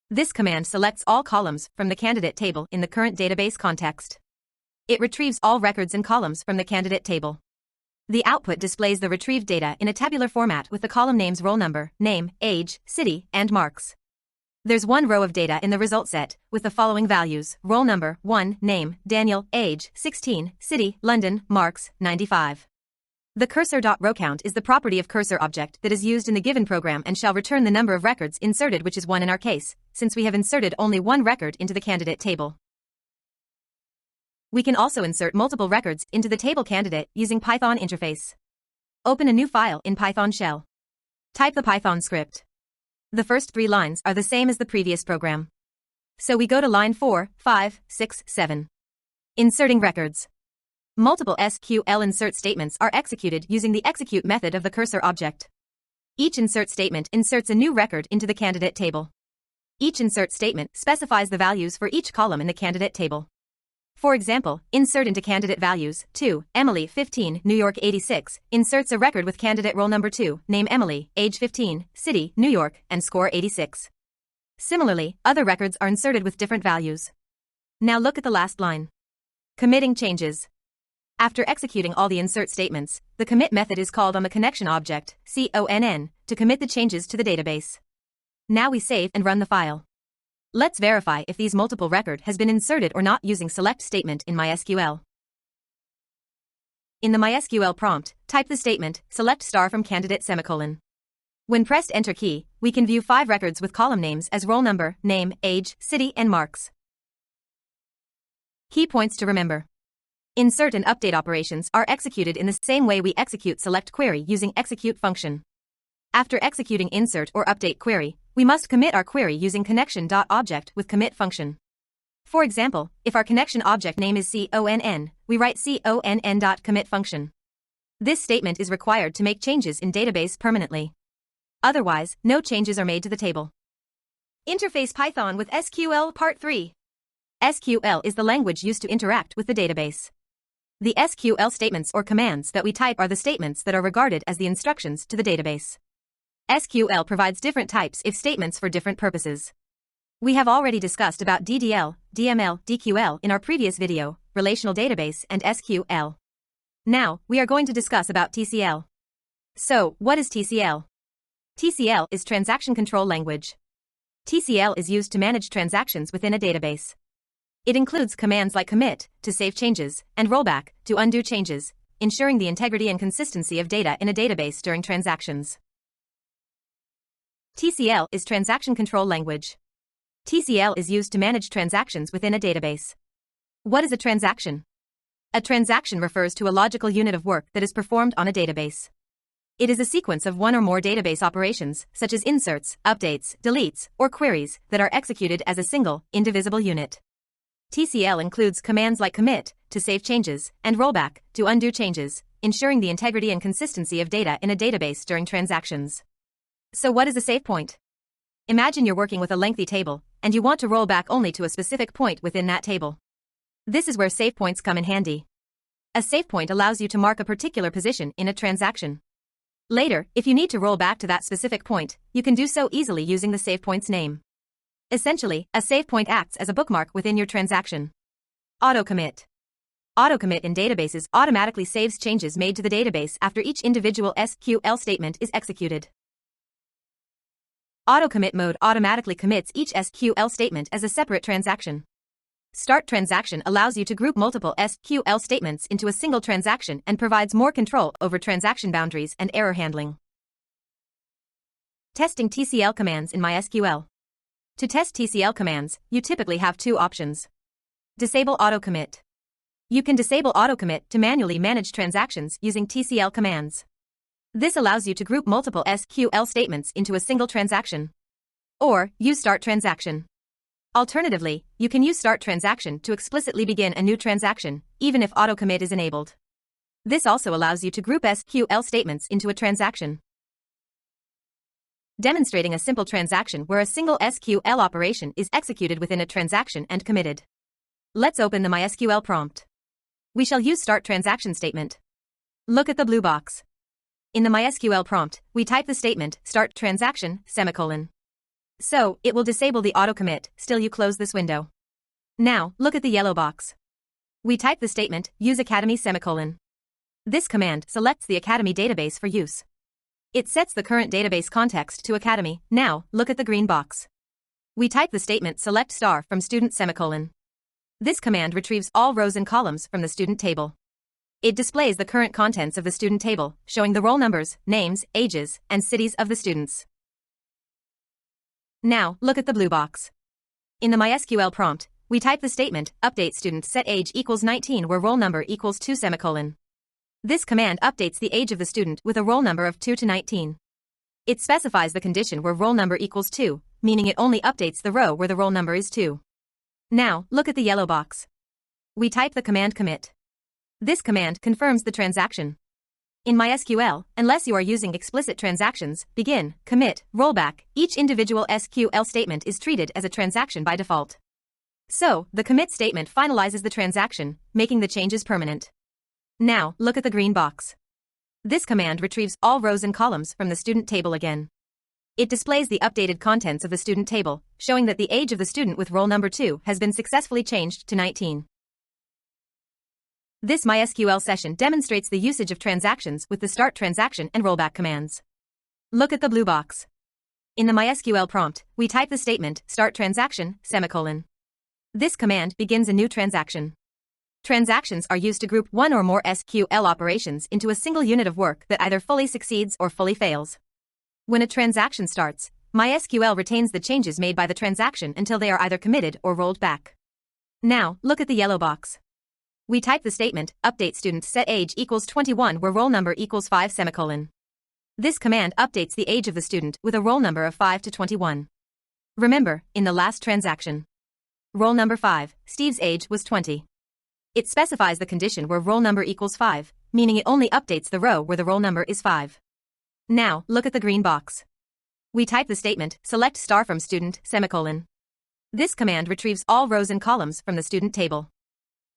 This command selects all columns from the candidate table in the current database context. It retrieves all records and columns from the candidate table. The output displays the retrieved data in a tabular format with the column names roll number, name, age, city, and marks. There's one row of data in the result set, with the following values: roll number, 1, name, Daniel, age, 16, city, London, marks, 95. The cursor.rowCount is the property of cursor object that is used in the given program and shall return the number of records inserted, which is 1 in our case, since we have inserted only one record into the candidate table. We can also insert multiple records into the table candidate using Python interface. Open a new file in Python shell. Type the Python script. The first 3 lines are the same as the previous program. So we go to line 4, 5, 6, 7. Inserting records. Multiple SQL insert statements are executed using the execute method of the cursor object. Each insert statement inserts a new record into the candidate table. Each insert statement specifies the values for each column in the candidate table. For example, insert into candidate values, 2, Emily, 15, New York, 86, inserts a record with candidate roll number 2, name Emily, age 15, city, New York, and score 86. Similarly, other records are inserted with different values. Now look at the last line. Committing changes. After executing all the insert statements, the commit method is called on the connection object, CONN, to commit the changes to the database. Now we save and run the file. Let's verify if these multiple record has been inserted or not using select statement in MySQL. In the MySQL prompt, type the statement, select star from candidate semicolon. When pressed enter key, we can view 5 records with column names as roll number, name, age, city, and marks. Key points to remember. Insert and update operations are executed in the same way we execute select query using execute function. After executing insert or update query, we must commit our query using connection.object with commit function. For example, if our connection object name is CONN, we write conn.commit function. This statement is required to make changes in database permanently. Otherwise, no changes are made to the table. Interface Python with SQL Part 3. SQL is the language used to interact with the database. The SQL statements or commands that we type are the statements that are regarded as the instructions to the database. SQL provides different types if statements for different purposes. We have already discussed about DDL, DML, DQL in our previous video, Relational Database and SQL. Now, we are going to discuss about TCL. So, what is TCL? TCL is Transaction Control Language. TCL is used to manage transactions within a database. It includes commands like commit, to save changes, and rollback, to undo changes, ensuring the integrity and consistency of data in a database during transactions. TCL is Transaction Control Language. TCL is used to manage transactions within a database. What is a transaction? A transaction refers to a logical unit of work that is performed on a database. It is a sequence of one or more database operations, such as inserts, updates, deletes, or queries, that are executed as a single, indivisible unit. TCL includes commands like commit, to save changes, and rollback, to undo changes, ensuring the integrity and consistency of data in a database during transactions. So what is a save point? Imagine you're working with a lengthy table, and you want to roll back only to a specific point within that table. This is where save points come in handy. A save point allows you to mark a particular position in a transaction. Later, if you need to roll back to that specific point, you can do so easily using the save point's name. Essentially, a save point acts as a bookmark within your transaction. AUTOCOMMIT. AUTOCOMMIT in databases automatically saves changes made to the database after each individual SQL statement is executed. AUTOCOMMIT mode automatically commits each SQL statement as a separate transaction. Start transaction allows you to group multiple SQL statements into a single transaction and provides more control over transaction boundaries and error handling. Testing TCL commands in MySQL. To test TCL commands, you typically have two options. Disable AUTOCOMMIT. You can disable AUTOCOMMIT to manually manage transactions using TCL commands. This allows you to group multiple SQL statements into a single transaction. Or, use Start Transaction. Alternatively, you can use Start Transaction to explicitly begin a new transaction, even if AUTOCOMMIT is enabled. This also allows you to group SQL statements into a transaction. Demonstrating a simple transaction where a single SQL operation is executed within a transaction and committed. Let's open the MySQL prompt. We shall use Start Transaction statement. Look at the blue box. In the MySQL prompt, we type the statement, start transaction, semicolon. So, it will disable the AUTOCOMMIT, still you close this window. Now, look at the yellow box. We type the statement, use Academy semicolon. This command selects the Academy database for use. It sets the current database context to Academy. Now, look at the green box. We type the statement, select star from student semicolon. This command retrieves all rows and columns from the student table. It displays the current contents of the student table, showing the roll numbers, names, ages, and cities of the students. Now, look at the blue box. In the MySQL prompt, we type the statement, update student set age equals 19 where roll number equals 2 semicolon. This command updates the age of the student with a roll number of 2 to 19. It specifies the condition where roll number equals 2, meaning it only updates the row where the roll number is 2. Now, look at the yellow box. We type the command commit. This command confirms the transaction. In MySQL, unless you are using explicit transactions, begin, commit, rollback, each individual SQL statement is treated as a transaction by default. So, the commit statement finalizes the transaction, making the changes permanent. Now, look at the green box. This command retrieves all rows and columns from the student table again. It displays the updated contents of the student table, showing that the age of the student with roll number 2 has been successfully changed to 19. This MySQL session demonstrates the usage of transactions with the start transaction and rollback commands. Look at the blue box. In the MySQL prompt, we type the statement, start transaction, semicolon. This command begins a new transaction. Transactions are used to group one or more SQL operations into a single unit of work that either fully succeeds or fully fails. When a transaction starts, MySQL retains the changes made by the transaction until they are either committed or rolled back. Now, look at the yellow box. We type the statement, update student set age equals 21 where roll number equals 5 semicolon. This command updates the age of the student with a roll number of 5 to 21. Remember, in the last transaction, roll number 5, Steve's age was 20. It specifies the condition where roll number equals 5, meaning it only updates the row where the roll number is 5. Now, look at the green box. We type the statement, select star from student, semicolon. This command retrieves all rows and columns from the student table.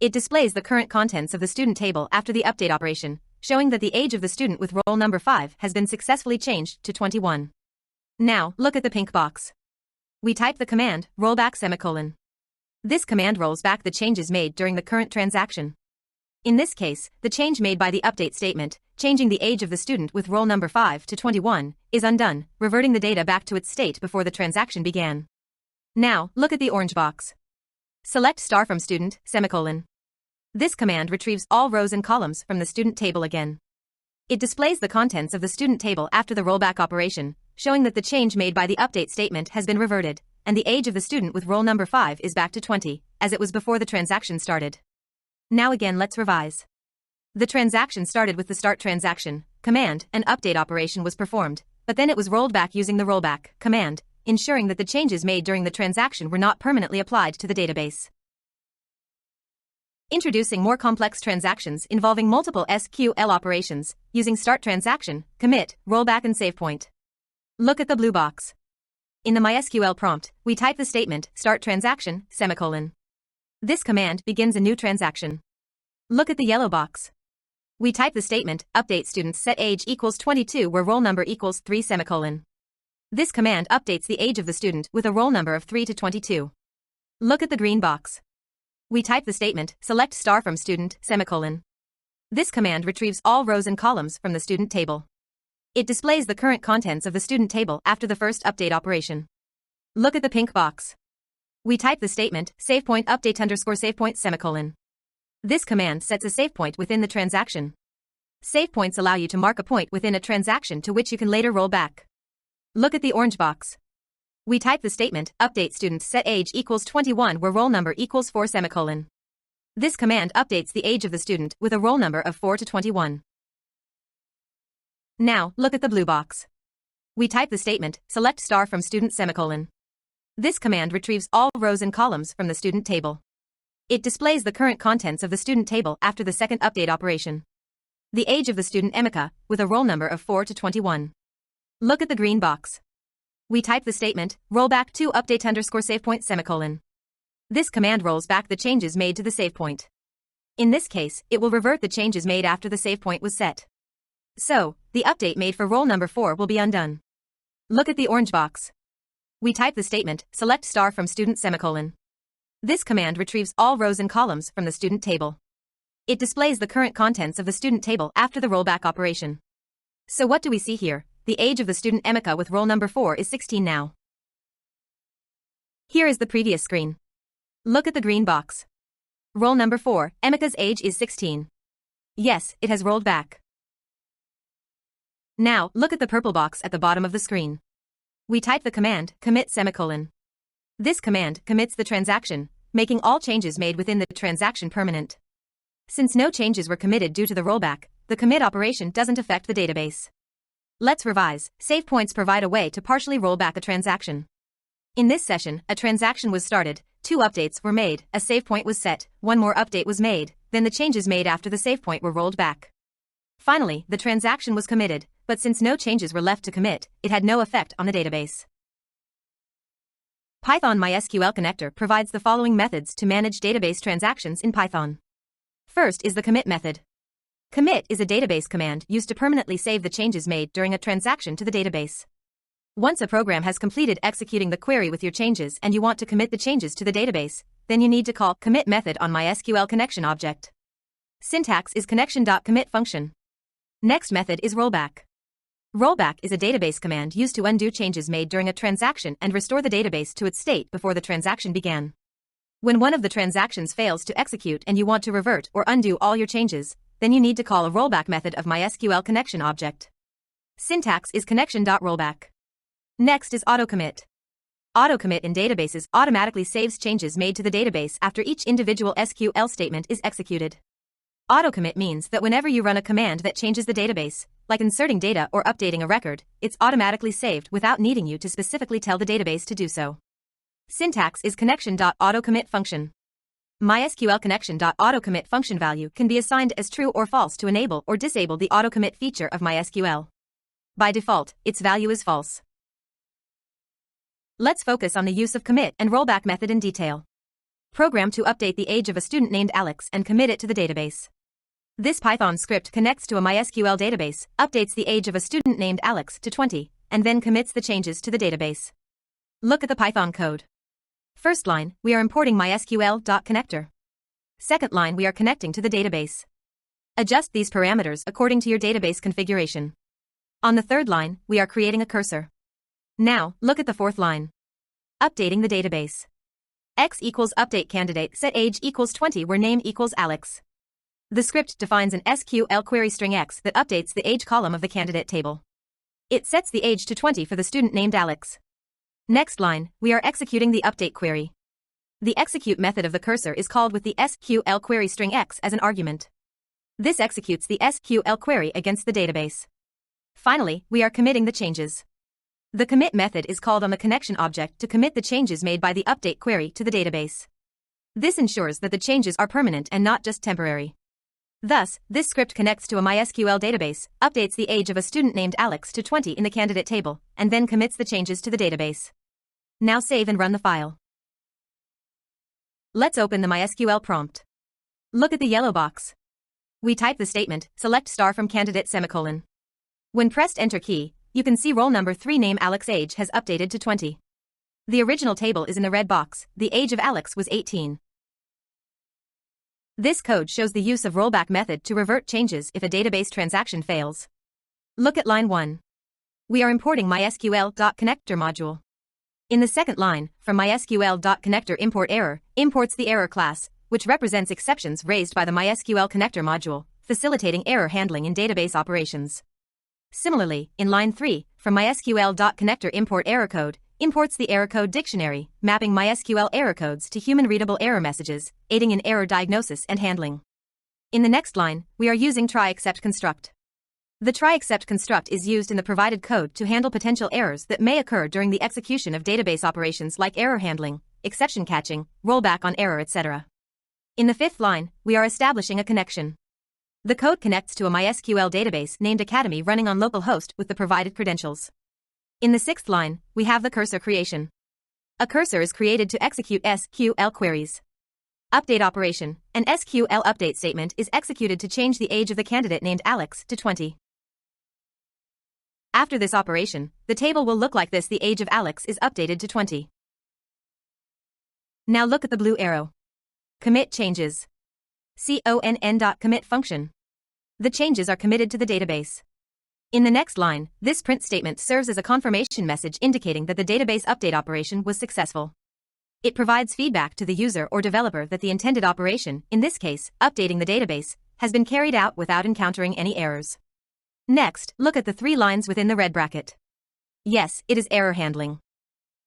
It displays the current contents of the student table after the update operation, showing that the age of the student with roll number 5 has been successfully changed to 21. Now, look at the pink box. We type the command, rollback semicolon. This command rolls back the changes made during the current transaction. In this case, the change made by the update statement, changing the age of the student with roll number 5 to 21, is undone, reverting the data back to its state before the transaction began. Now, look at the orange box. Select star from student, semicolon. This command retrieves all rows and columns from the student table again. It displays the contents of the student table after the rollback operation, showing that the change made by the update statement has been reverted, and the age of the student with roll number 5 is back to 20, as it was before the transaction started. Now again let's revise. The transaction started with the start transaction command, an update operation was performed, but then it was rolled back using the rollback command, ensuring that the changes made during the transaction were not permanently applied to the database. Introducing more complex transactions involving multiple SQL operations, using start transaction, commit, rollback and SAVEPOINT. Look at the blue box. In the MySQL prompt, we type the statement, start transaction, semicolon. This command begins a new transaction. Look at the yellow box. We type the statement, update student set age equals 22 where roll number equals 3 semicolon. This command updates the age of the student with a roll number of 3 to 22. Look at the green box. We type the statement, select star from student, semicolon. This command retrieves all rows and columns from the student table. It displays the current contents of the student table after the first update operation. Look at the pink box. We type the statement, SAVEPOINT update underscore SAVEPOINT semicolon. This command sets a save point within the transaction. Save points allow you to mark a point within a transaction to which you can later roll back. Look at the orange box. We type the statement, update student set age equals 21 where roll number equals 4 semicolon. This command updates the age of the student with a roll number of 4 to 21. Now, look at the blue box. We type the statement, select star from student semicolon. This command retrieves all rows and columns from the student table. It displays the current contents of the student table after the second update operation. The age of the student Emeka, with a roll number of 4 to 21. Look at the green box. We type the statement, rollback to update underscore SAVEPOINT semicolon. This command rolls back the changes made to the save point. In this case, it will revert the changes made after the save point was set. So, the update made for roll number 4 will be undone. Look at the orange box. We type the statement, select star from student semicolon. This command retrieves all rows and columns from the student table. It displays the current contents of the student table after the rollback operation. So what do we see here? The age of the student Emeka with roll number 4 is 16 now. Here is the previous screen. Look at the green box. Roll number 4, Emeka's age is 16. Yes, it has rolled back. Now, look at the purple box at the bottom of the screen. We type the command, commit semicolon. This command commits the transaction, making all changes made within the transaction permanent. Since no changes were committed due to the rollback, the commit operation doesn't affect the database. Let's revise. Save points provide a way to partially roll back a transaction. In this session, a transaction was started, 2 updates were made, a save point was set, 1 more update was made, then the changes made after the save point were rolled back. Finally, the transaction was committed, but since no changes were left to commit, it had no effect on the database. Python MySQL connector provides the following methods to manage database transactions in Python. First is the commit method. Commit is a database command used to permanently save the changes made during a transaction to the database. Once a program has completed executing the query with your changes and you want to commit the changes to the database, then you need to call commit method on MySQL connection object. Syntax is connection.commit function. Next method is rollback. Rollback is a database command used to undo changes made during a transaction and restore the database to its state before the transaction began. When one of the transactions fails to execute and you want to revert or undo all your changes, then you need to call a rollback method of MySQL connection object. Syntax is connection.rollback. Next is AUTOCOMMIT. AUTOCOMMIT in databases automatically saves changes made to the database after each individual SQL statement is executed. AUTOCOMMIT means that whenever you run a command that changes the database, like inserting data or updating a record, it's automatically saved without needing you to specifically tell the database to do so. Syntax is connection.autocommit function. MySQL connection.autocommit function value can be assigned as true or false to enable or disable the autocommit feature of MySQL. By default, its value is false. Let's focus on the use of commit and rollback method in detail. Program to update the age of a student named Alex and commit it to the database. This Python script connects to a MySQL database, updates the age of a student named Alex to 20, and then commits the changes to the database. Look at the Python code. First line, we are importing MySQL.connector. Second line, we are connecting to the database. Adjust these parameters according to your database configuration. On the third line, we are creating a cursor. Now, look at the fourth line. Updating the database. X equals update candidate set age equals 20 where name equals Alex. The script defines an SQL query string X that updates the age column of the candidate table. It sets the age to 20 for the student named Alex. Next line, we are executing the update query. The execute method of the cursor is called with the SQL query string X as an argument. This executes the SQL query against the database. Finally, we are committing the changes. The commit method is called on the connection object to commit the changes made by the update query to the database. This ensures that the changes are permanent and not just temporary. Thus, this script connects to a MySQL database, updates the age of a student named Alex to 20 in the candidate table, and then commits the changes to the database. Now save and run the file. Let's open the MySQL prompt. Look at the yellow box. We type the statement, select star from candidate semicolon. When pressed enter key, you can see roll number 3 name Alex age has updated to 20. The original table is in the red box, the age of Alex was 18. This code shows the use of rollback method to revert changes if a database transaction fails. Look at line 1. We are importing MySQL.connector module. In the second line, from MySQL.connector import error, imports the error class, which represents exceptions raised by the MySQL connector module, facilitating error handling in database operations. Similarly, in line 3, from MySQL.connector import error code, imports the error code dictionary, mapping MySQL error codes to human-readable error messages, aiding in error diagnosis and handling. In the next line, we are using try-except construct. The try-except construct is used in the provided code to handle potential errors that may occur during the execution of database operations like error handling, exception catching, rollback on error, etc. In the fifth line, we are establishing a connection. The code connects to a MySQL database named Academy running on localhost with the provided credentials. In the sixth line, we have the cursor creation. A cursor is created to execute SQL queries. Update operation. An SQL update statement is executed to change the age of the candidate named Alex to 20. After this operation, the table will look like this. The age of Alex is updated to 20. Now look at the blue arrow. Commit changes. CONN.commit function. The changes are committed to the database. In the next line, this print statement serves as a confirmation message indicating that the database update operation was successful. It provides feedback to the user or developer that the intended operation, in this case, updating the database, has been carried out without encountering any errors. Next, look at the 3 lines within the red bracket. Yes, it is error handling.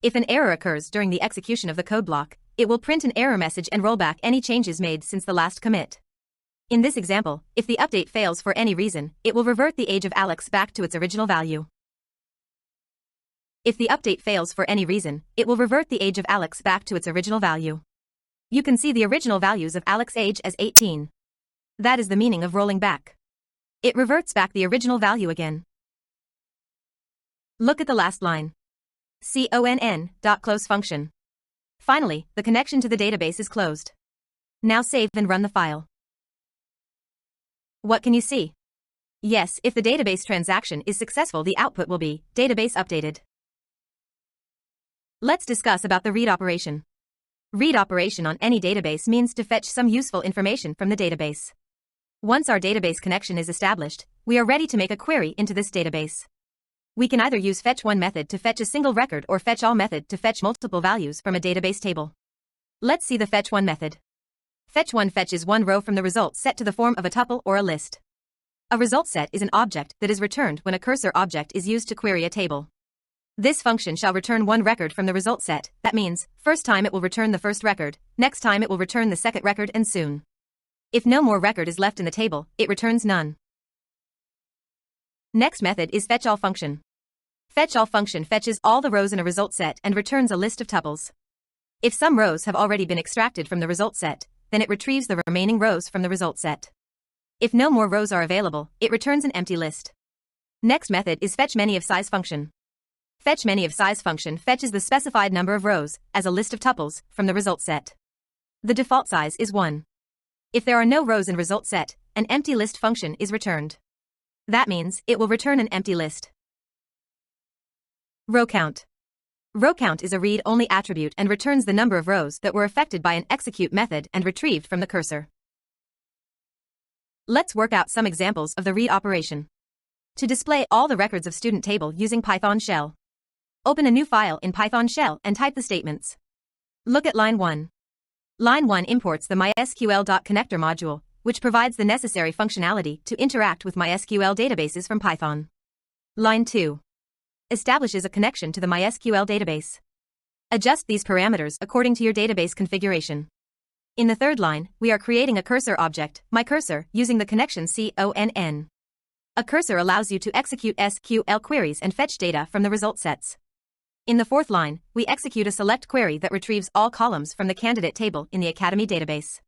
If an error occurs during the execution of the code block, it will print an error message and roll back any changes made since the last commit. In this example, if the update fails for any reason, it will revert the age of Alex back to its original value. If the update fails for any reason, it will revert the age of Alex back to its original value. You can see the original values of Alex's age as 18. That is the meaning of rolling back. It reverts back the original value again. Look at the last line. CONN.close function. Finally, the connection to the database is closed. Now save and run the file. What can you see? Yes, if the database transaction is successful, the output will be database updated. Let's discuss about the read operation. Read operation on any database means to fetch some useful information from the database. Once our database connection is established, we are ready to make a query into this database. We can either use fetchone method to fetch a single record or fetchall method to fetch multiple values from a database table. Let's see the fetchone method. Fetchone fetches one row from the result set to the form of a tuple or a list. A result set is an object that is returned when a cursor object is used to query a table. This function shall return one record from the result set. That means, first time it will return the first record, next time it will return the second record, and soon. If no more record is left in the table, it returns none. Next method is fetchall function. Fetchall function fetches all the rows in a result set and returns a list of tuples. If some rows have already been extracted from the result set, then it retrieves the remaining rows from the result set. If no more rows are available, it returns an empty list. Next method is fetchmany of size function. Fetchmany of size function fetches the specified number of rows, as a list of tuples, from the result set. The default size is 1. If there are no rows in result set, an empty list function is returned. That means it will return an empty list. Row count. Row count is a read-only attribute and returns the number of rows that were affected by an execute method and retrieved from the cursor. Let's work out some examples of the read operation. To display all the records of student table using Python shell. Open a new file in Python shell and type the statements. Look at line 1. Line 1 imports the MySQL.connector module, which provides the necessary functionality to interact with MySQL databases from Python. Line 2 establishes a connection to the MySQL database. Adjust these parameters according to your database configuration. In the third line, we are creating a cursor object, myCursor, using the connection CONN. A cursor allows you to execute SQL queries and fetch data from the result sets. In the fourth line, we execute a select query that retrieves all columns from the candidate table in the Academy database.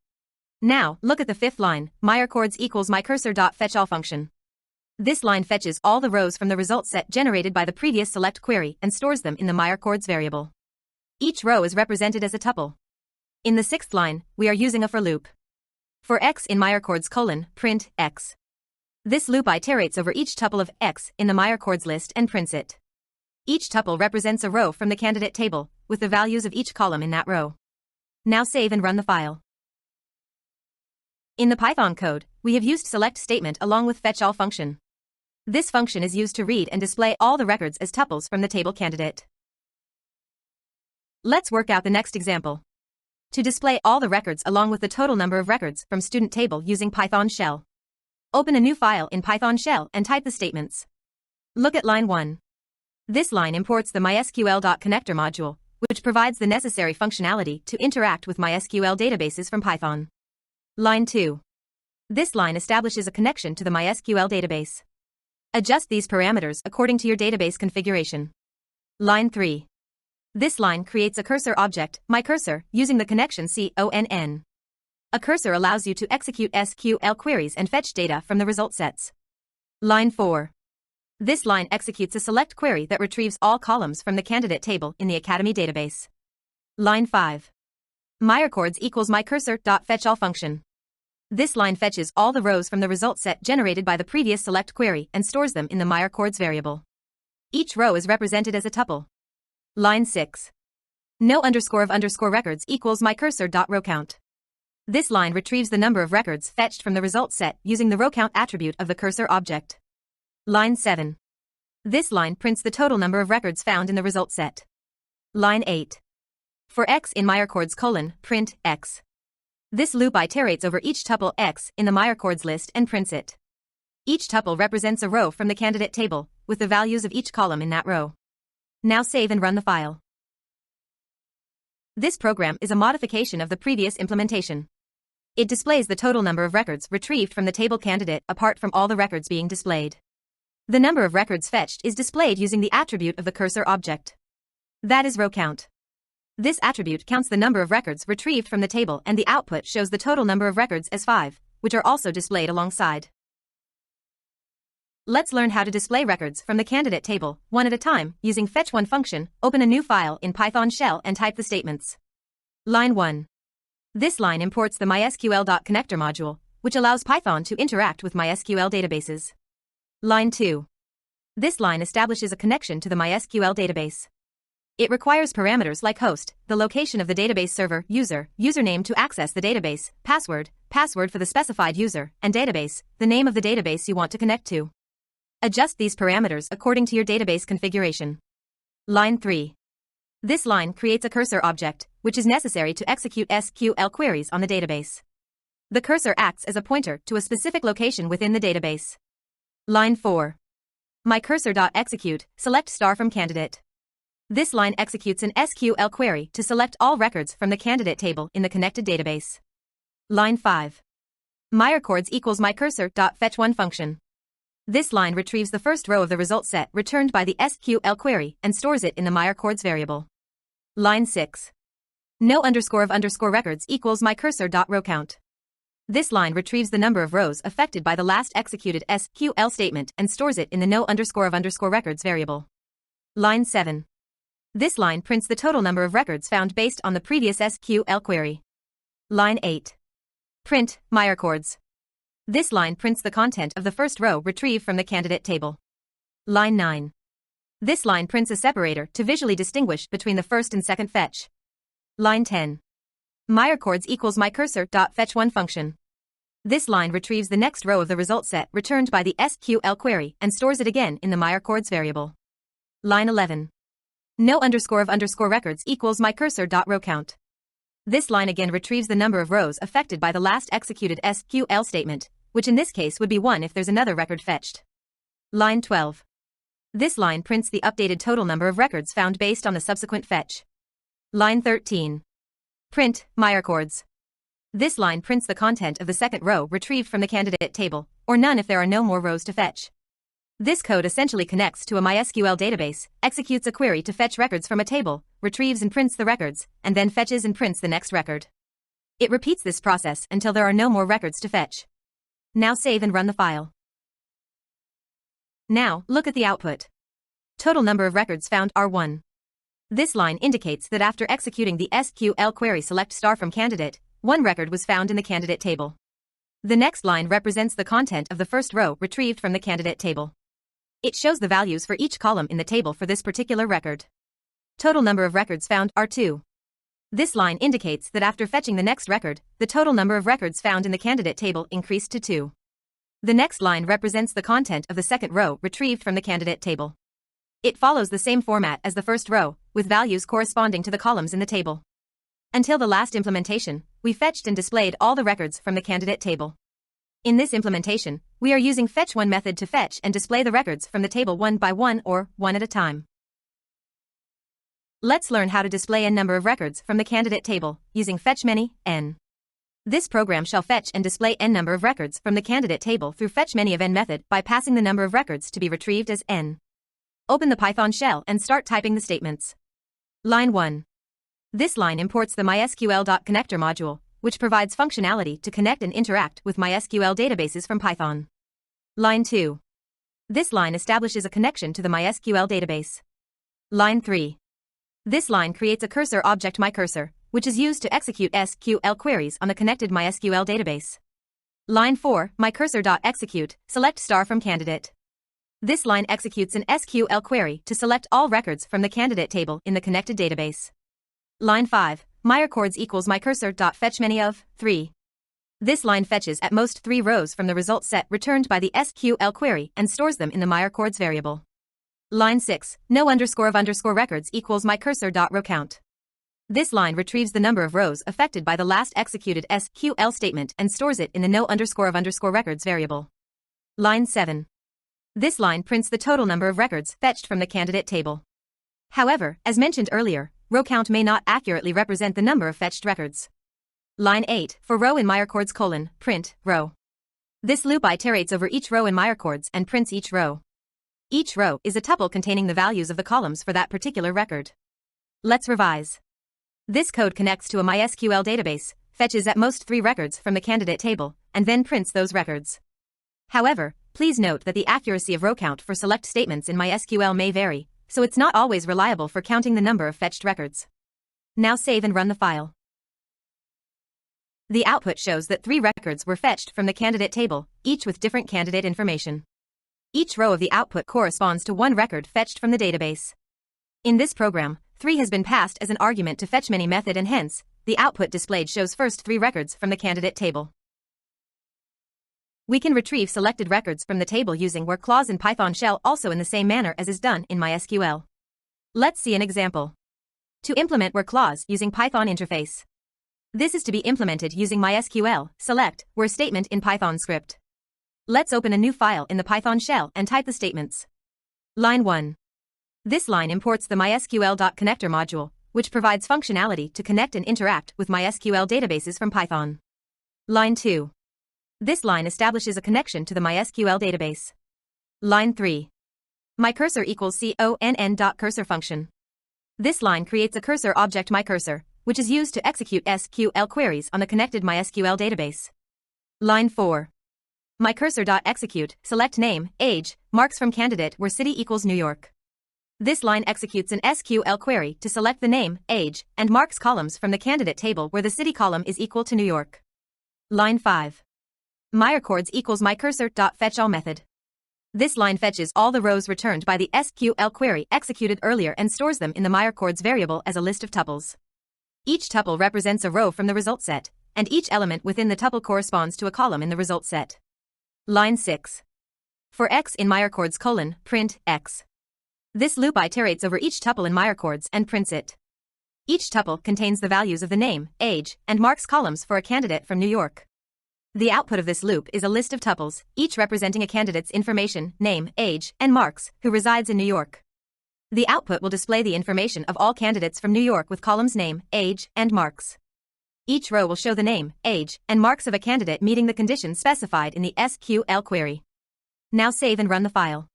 Now, look at the fifth line, myRecords equals myCursor.fetchall function. This line fetches all the rows from the result set generated by the previous select query and stores them in the myRecords variable. Each row is represented as a tuple. In the sixth line, we are using a for loop. For x in myRecords print x. This loop iterates over each tuple of x in the myRecords list and prints it. Each tuple represents a row from the candidate table, with the values of each column in that row. Now save and run the file. In the Python code, we have used select statement along with fetchall function. This function is used to read and display all the records as tuples from the table candidate. Let's work out the next example. To display all the records along with the total number of records from student table using Python shell. Open a new file in Python shell and type the statements. Look at line 1. This line imports the MySQL.connector module, which provides the necessary functionality to interact with MySQL databases from Python. Line 2. This line establishes a connection to the MySQL database. Adjust these parameters according to your database configuration. Line 3. This line creates a cursor object, myCursor, using the connection CONN. A cursor allows you to execute SQL queries and fetch data from the result sets. Line 4. This line executes a select query that retrieves all columns from the candidate table in the Academy database. Line 5. myRecords equals myCursor.fetchall function. This line fetches all the rows from the result set generated by the previous select query and stores them in the myRecords variable. Each row is represented as a tuple. Line 6. No_of_records equals myCursor.rowCount. This line retrieves the number of records fetched from the result set using the rowCount attribute of the cursor object. Line 7. This line prints the total number of records found in the result set. Line 8. For x in myRecords: print x. This loop iterates over each tuple x in the myRecords list and prints it. Each tuple represents a row from the candidate table, with the values of each column in that row. Now save and run the file. This program is a modification of the previous implementation. It displays the total number of records retrieved from the table candidate apart from all the records being displayed. The number of records fetched is displayed using the attribute of the cursor object. That is rowCount. This attribute counts the number of records retrieved from the table, and the output shows the total number of records as 5, which are also displayed alongside. Let's learn how to display records from the candidate table, one at a time, using fetchone function. Open a new file in Python shell and type the statements. Line 1. This line imports the MySQL.connector module, which allows Python to interact with MySQL databases. Line 2. This line establishes a connection to the MySQL database. It requires parameters like host, the location of the database server, user, username to access the database, password for the specified user, and database, the name of the database you want to connect to. Adjust these parameters according to your database configuration. Line 3. This line creates a cursor object, which is necessary to execute SQL queries on the database. The cursor acts as a pointer to a specific location within the database. Line 4. myCursor.execute, select star from candidate. This line executes an SQL query to select all records from the candidate table in the connected database. Line 5. myRecords equals myCursor.fetchone function. This line retrieves the first row of the result set returned by the SQL query and stores it in the myRecords variable. Line 6. No_of_records equals myCursor.rowCount. This line retrieves the number of rows affected by the last executed SQL statement and stores it in the no_of_records variable. Line 7. This line prints the total number of records found based on the previous SQL query. Line 8. Print myRecords. This line prints the content of the first row retrieved from the candidate table. Line 9. This line prints a separator to visually distinguish between the first and second fetch. Line 10. myRecords equals myCursor.fetchone function. This line retrieves the next row of the result set returned by the SQL query and stores it again in the myRecords variable. Line 11. No_of_records equals myCursor.rowCount. This line again retrieves the number of rows affected by the last executed SQL statement, which in this case would be 1 if there's another record fetched. Line 12. This line prints the updated total number of records found based on the subsequent fetch. Line 13. Print myRecords. This line prints the content of the second row retrieved from the candidate table, or none if there are no more rows to fetch. This code essentially connects to a MySQL database, executes a query to fetch records from a table, retrieves and prints the records, and then fetches and prints the next record. It repeats this process until there are no more records to fetch. Now save and run the file. Now, look at the output. Total number of records found are 1. This line indicates that after executing the SQL query select star from candidate, 1 record was found in the candidate table. The next line represents the content of the first row retrieved from the candidate table. It shows the values for each column in the table for this particular record. Total number of records found are 2. This line indicates that after fetching the next record, the total number of records found in the candidate table increased to 2. The next line represents the content of the second row retrieved from the candidate table. It follows the same format as the first row, with values corresponding to the columns in the table. Until the last implementation, we fetched and displayed all the records from the candidate table. In this implementation, we are using fetchone method to fetch and display the records from the table one by one or one at a time. Let's learn how to display n number of records from the candidate table using fetchmany, n. This program shall fetch and display n number of records from the candidate table through fetchmany of n method by passing the number of records to be retrieved as n. Open the Python shell and start typing the statements. Line 1. This line imports the MySQL.connector module, which provides functionality to connect and interact with MySQL databases from Python. Line 2. This line establishes a connection to the MySQL database. Line 3. This line creates a cursor object myCursor, which is used to execute SQL queries on the connected MySQL database. Line 4, myCursor.execute, select star from candidate. This line executes an SQL query to select all records from the candidate table in the connected database. Line 5, myRecords equals myCursor.fetchmany of 3. This line fetches at most 3 rows from the result set returned by the SQL query and stores them in the myRecords variable. Line 6, no underscore of underscore records equals myCursor.rowCount. This line retrieves the number of rows affected by the last executed SQL statement and stores it in the no underscore of underscore records variable. Line 7. This line prints the total number of records fetched from the candidate table. However, as mentioned earlier, row count may not accurately represent the number of fetched records. Line 8, for row in myRecords: print, row. This loop iterates over each row in myRecords and prints each row. Each row is a tuple containing the values of the columns for that particular record. Let's revise. This code connects to a MySQL database, fetches at most 3 records from the candidate table, and then prints those records. However, please note that the accuracy of row count for select statements in MySQL may vary, so it's not always reliable for counting the number of fetched records. Now save and run the file. The output shows that 3 records were fetched from the candidate table, each with different candidate information. Each row of the output corresponds to 1 record fetched from the database. In this program, 3 has been passed as an argument to fetchmany method and hence, the output displayed shows first 3 records from the candidate table. We can retrieve selected records from the table using where clause in Python shell also in the same manner as is done in MySQL. Let's see an example. To implement where clause using Python interface. This is to be implemented using MySQL, select where statement in Python script. Let's open a new file in the Python shell and type the statements. Line 1. This line imports the MySQL.connector module, which provides functionality to connect and interact with MySQL databases from Python. Line 2. This line establishes a connection to the MySQL database. Line 3. MyCursor equals conn.cursor function. This line creates a cursor object myCursor, which is used to execute SQL queries on the connected MySQL database. Line 4. MyCursor.execute, select name, age, marks from candidate where city equals New York. This line executes an SQL query to select the name, age, and marks columns from the candidate table where the city column is equal to New York. Line 5. MyRecords equals myCursor.fetchall method. This line fetches all the rows returned by the SQL query executed earlier and stores them in the myRecords variable as a list of tuples. Each tuple represents a row from the result set, and each element within the tuple corresponds to a column in the result set. Line 6. For x in myRecords: print x. This loop iterates over each tuple in myRecords and prints it. Each tuple contains the values of the name, age, and marks columns for a candidate from New York. The output of this loop is a list of tuples, each representing a candidate's information, name, age, and marks, who resides in New York. The output will display the information of all candidates from New York with columns name, age, and marks. Each row will show the name, age, and marks of a candidate meeting the conditions specified in the SQL query. Now save and run the file.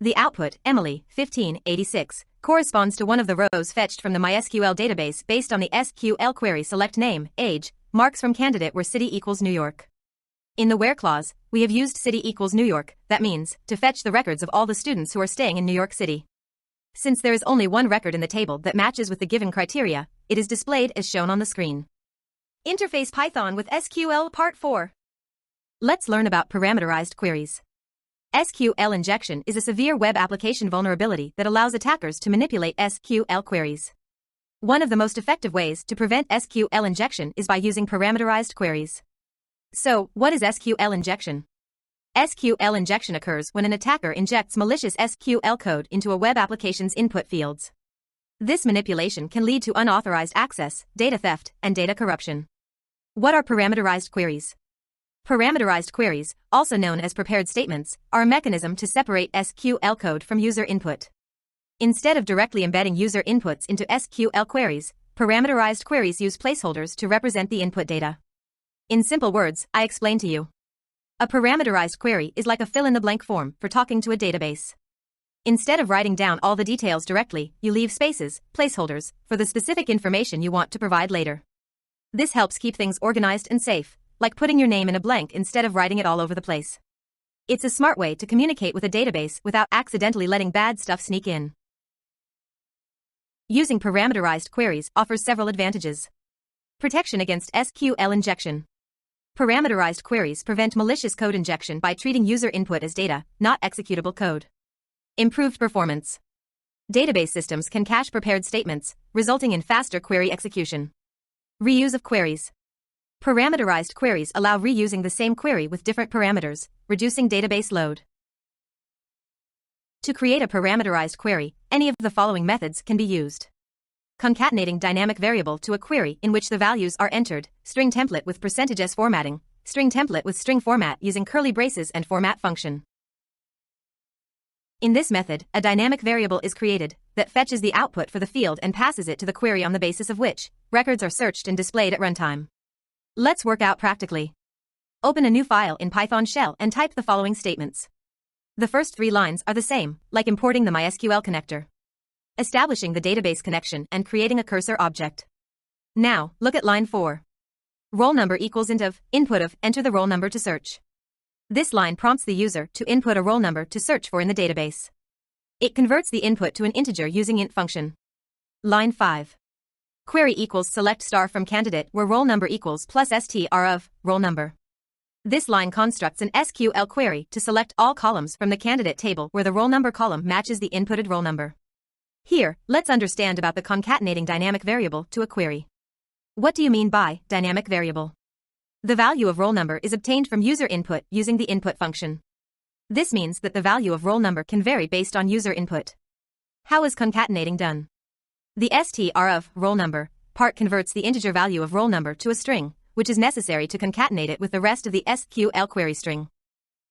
The output, Emily, 1586, corresponds to one of the rows fetched from the MySQL database based on the SQL query select name, age, marks from candidate where city equals New York. In the where clause, we have used city equals New York, that means, to fetch the records of all the students who are staying in New York City. Since there is only one record in the table that matches with the given criteria, it is displayed as shown on the screen. Interface Python with SQL Part 4. Let's learn about parameterized queries. SQL injection is a severe web application vulnerability that allows attackers to manipulate SQL queries. One of the most effective ways to prevent SQL injection is by using parameterized queries. So, what is SQL injection? SQL injection occurs when an attacker injects malicious SQL code into a web application's input fields. This manipulation can lead to unauthorized access, data theft, and data corruption. What are parameterized queries? Parameterized queries, also known as prepared statements, are a mechanism to separate SQL code from user input. Instead of directly embedding user inputs into SQL queries, parameterized queries use placeholders to represent the input data. In simple words, I explain to you. A parameterized query is like a fill-in-the-blank form for talking to a database. Instead of writing down all the details directly, you leave spaces, placeholders, for the specific information you want to provide later. This helps keep things organized and safe, like putting your name in a blank instead of writing it all over the place. It's a smart way to communicate with a database without accidentally letting bad stuff sneak in. Using parameterized queries offers several advantages. Protection against SQL injection. Parameterized queries prevent malicious code injection by treating user input as data, not executable code. Improved performance. Database systems can cache prepared statements, resulting in faster query execution. Reuse of queries. Parameterized queries allow reusing the same query with different parameters, reducing database load. To create a parameterized query, any of the following methods can be used. Concatenating dynamic variable to a query in which the values are entered, string template with %s formatting, string template with string format using curly braces and format function. In this method, a dynamic variable is created that fetches the output for the field and passes it to the query on the basis of which records are searched and displayed at runtime. Let's work out practically. Open a new file in Python shell and type the following statements. The first 3 lines are the same, like importing the MySQL connector, establishing the database connection, and creating a cursor object. Now, look at line 4. Roll number equals int of, input of, enter the roll number to search. This line prompts the user to input a roll number to search for in the database. It converts the input to an integer using int function. Line 5. Query equals select star from candidate where roll number equals plus str of, roll number. This line constructs an SQL query to select all columns from the candidate table where the roll number column matches the inputted roll number. Here, let's understand about the concatenating dynamic variable to a query. What do you mean by dynamic variable? The value of roll number is obtained from user input using the input function. This means that the value of roll number can vary based on user input. How is concatenating done? The str of roll number part converts the integer value of roll number to a string, which is necessary to concatenate it with the rest of the SQL query string.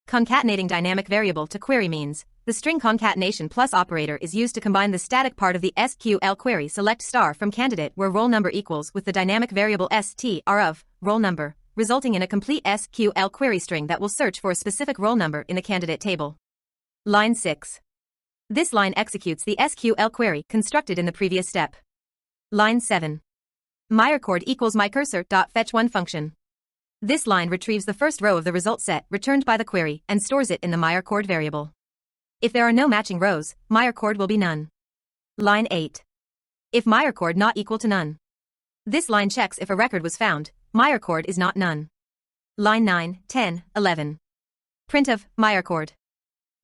Concatenating dynamic variable to query means the string concatenation plus operator is used to combine the static part of the SQL query select star from candidate where roll number equals with the dynamic variable str of roll number, resulting in a complete SQL query string that will search for a specific roll number in the candidate table. Line 6. This line executes the SQL query constructed in the previous step. Line 7. MyRecord equals myCursor.fetchone function. This line retrieves the first row of the result set returned by the query and stores it in the myRecord variable. If there are no matching rows, myRecord will be none. Line 8. If myRecord not equal to none. This line checks if a record was found, myRecord is not none. Line 9, 10, 11. Print of myRecord.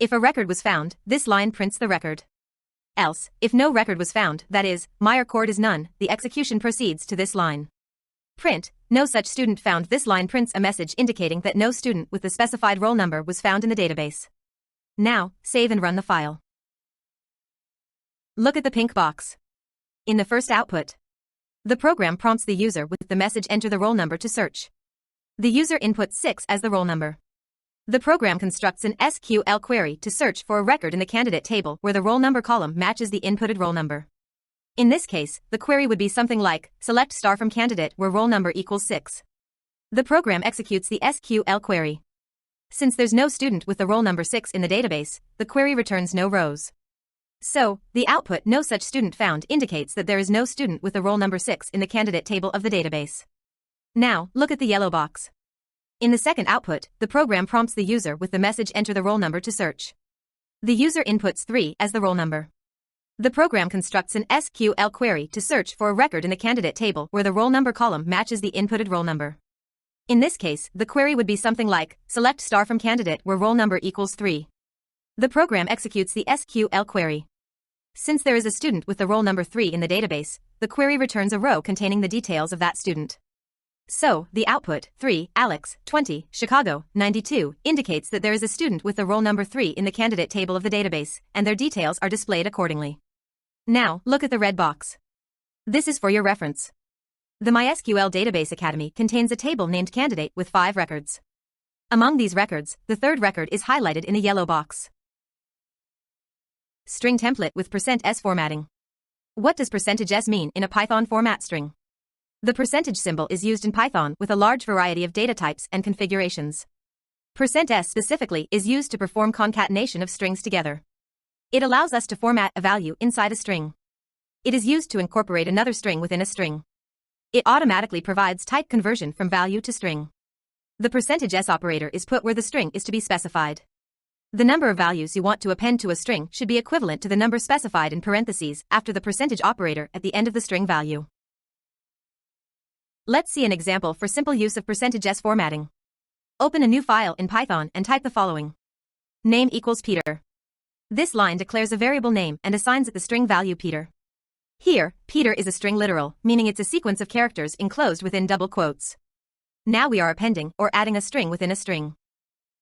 If a record was found, this line prints the record. Else, if no record was found, that is, myRecord is none, the execution proceeds to this line. Print, no such student found. This line prints a message indicating that no student with the specified roll number was found in the database. Now, save and run the file. Look at the pink box. In the first output, the program prompts the user with the message enter the roll number to search. The user inputs 6 as the roll number. The program constructs an SQL query to search for a record in the candidate table where the roll number column matches the inputted roll number. In this case, the query would be something like, select star from candidate where roll number equals 6. The program executes the SQL query. Since there's no student with the roll number 6 in the database, the query returns no rows. So, the output no such student found indicates that there is no student with the roll number 6 in the candidate table of the database. Now, look at the yellow box. In the second output, the program prompts the user with the message enter the roll number to search. The user inputs 3 as the roll number. The program constructs an SQL query to search for a record in the candidate table where the roll number column matches the inputted roll number. In this case, the query would be something like, select star from candidate where roll number equals 3. The program executes the SQL query. Since there is a student with the roll number 3 in the database, the query returns a row containing the details of that student. So, the output, 3, Alex, 20, Chicago, 92, indicates that there is a student with the roll number 3 in the candidate table of the database, and their details are displayed accordingly. Now, look at the red box. This is for your reference. The MySQL Database Academy contains a table named Candidate with 5 records. Among these records, the third record is highlighted in a yellow box. String template with %s formatting. What does %s mean in a Python format string? The percentage symbol is used in Python with a large variety of data types and configurations. %s specifically is used to perform concatenation of strings together. It allows us to format a value inside a string. It is used to incorporate another string within a string. It automatically provides type conversion from value to string. The %s operator is put where the string is to be specified. The number of values you want to append to a string should be equivalent to the number specified in parentheses after the percentage operator at the end of the string value. Let's see an example for simple use of %s formatting. Open a new file in Python and type the following. Name equals Peter. This line declares a variable name and assigns it the string value Peter. Here, Peter is a string literal, meaning it's a sequence of characters enclosed within double quotes. Now we are appending or adding a string within a string.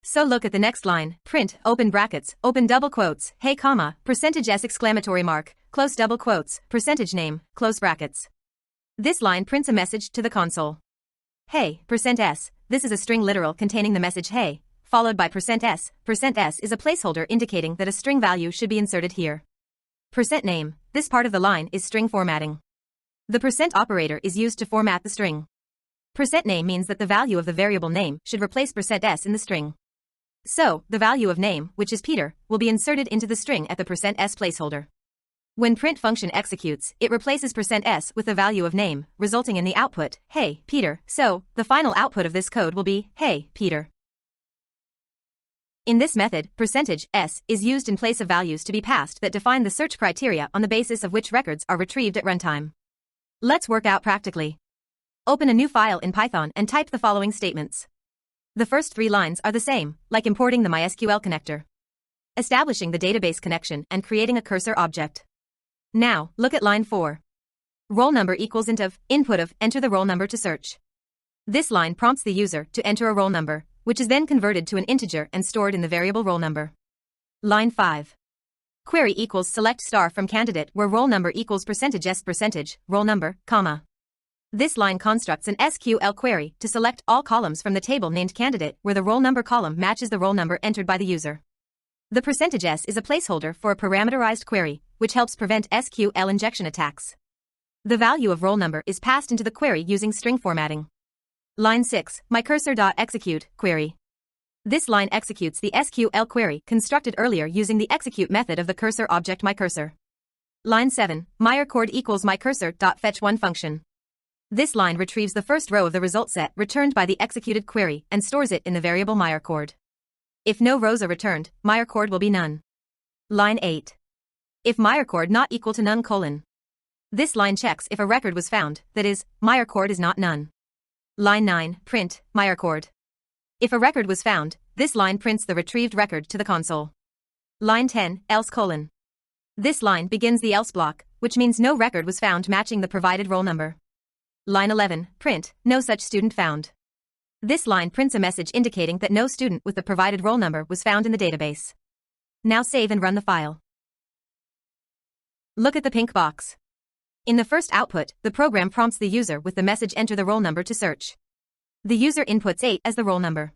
So look at the next line, print, open brackets, open double quotes, hey comma, %s exclamatory mark, close double quotes, percentage name, close brackets. This line prints a message to the console. Hey, %s, this is a string literal containing the message hey, followed by %s. %s is a placeholder indicating that a string value should be inserted here. %name, this part of the line is string formatting. The % operator is used to format the string. %name means that the value of the variable name should replace %s in the string. So, the value of name, which is Peter, will be inserted into the string at the %s placeholder. When print function executes, it replaces %s with the value of name, resulting in the output, hey, Peter, so, the final output of this code will be, hey, Peter. In this method, %s is used in place of values to be passed that define the search criteria on the basis of which records are retrieved at runtime. Let's work out practically. Open a new file in Python and type the following statements. The first 3 lines are the same, like importing the MySQL connector, establishing the database connection, and creating a cursor object. Now, look at line 4. Roll number equals int of, input of, enter the roll number to search. This line prompts the user to enter a roll number, which is then converted to an integer and stored in the variable roll number. Line 5. Query equals select star from candidate where roll number equals %s roll number, comma. This line constructs an SQL query to select all columns from the table named candidate where the roll number column matches the roll number entered by the user. The %s is a placeholder for a parameterized query, which helps prevent SQL injection attacks. The value of roll number is passed into the query using string formatting. Line 6, mycursor.execute, query. This line executes the SQL query constructed earlier using the execute method of the cursor object mycursor. Line 7, myRecord equals mycursor.fetchone function. This line retrieves the first row of the result set returned by the executed query and stores it in the variable myRecord. If no rows are returned, myRecord will be none. Line 8. If myRecord not equal to none colon. This line checks if a record was found, that is, myRecord is not none. Line 9, print, myRecord. If a record was found, this line prints the retrieved record to the console. Line 10, else colon. This line begins the else block, which means no record was found matching the provided roll number. Line 11, print, no such student found. This line prints a message indicating that no student with the provided roll number was found in the database. Now save and run the file. Look at the pink box. In the first output, the program prompts the user with the message enter the roll number to search. The user inputs 8 as the roll number.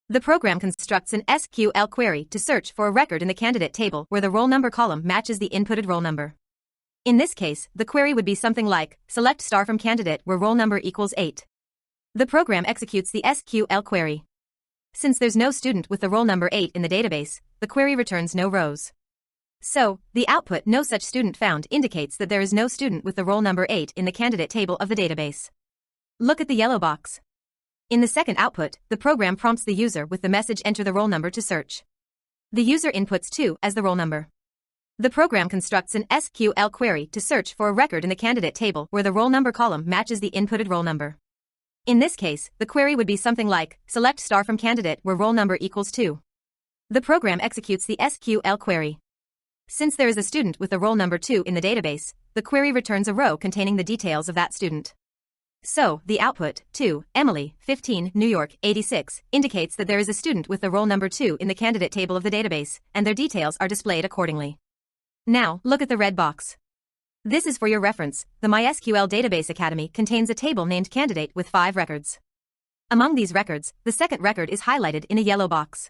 The program constructs an SQL query to search for a record in the candidate table where the roll number column matches the inputted roll number. In this case, the query would be something like, select star from candidate where roll number equals 8. The program executes the SQL query. Since there's no student with the roll number 8 in the database, the query returns no rows. So, the output no such student found indicates that there is no student with the roll number 8 in the candidate table of the database. Look at the yellow box. In the second output, the program prompts the user with the message enter the roll number to search. The user inputs 2 as the roll number. The program constructs an SQL query to search for a record in the candidate table where the roll number column matches the inputted roll number. In this case, the query would be something like, select star from candidate where roll number equals 2. The program executes the SQL query. Since there is a student with the roll number 2 in the database, the query returns a row containing the details of that student. So, the output, 2, Emily, 15, New York, 86, indicates that there is a student with the roll number 2 in the candidate table of the database, and their details are displayed accordingly. Now, look at the red box. This is for your reference. The MySQL Database Academy contains a table named Candidate with 5 records. Among these records, the second record is highlighted in a yellow box.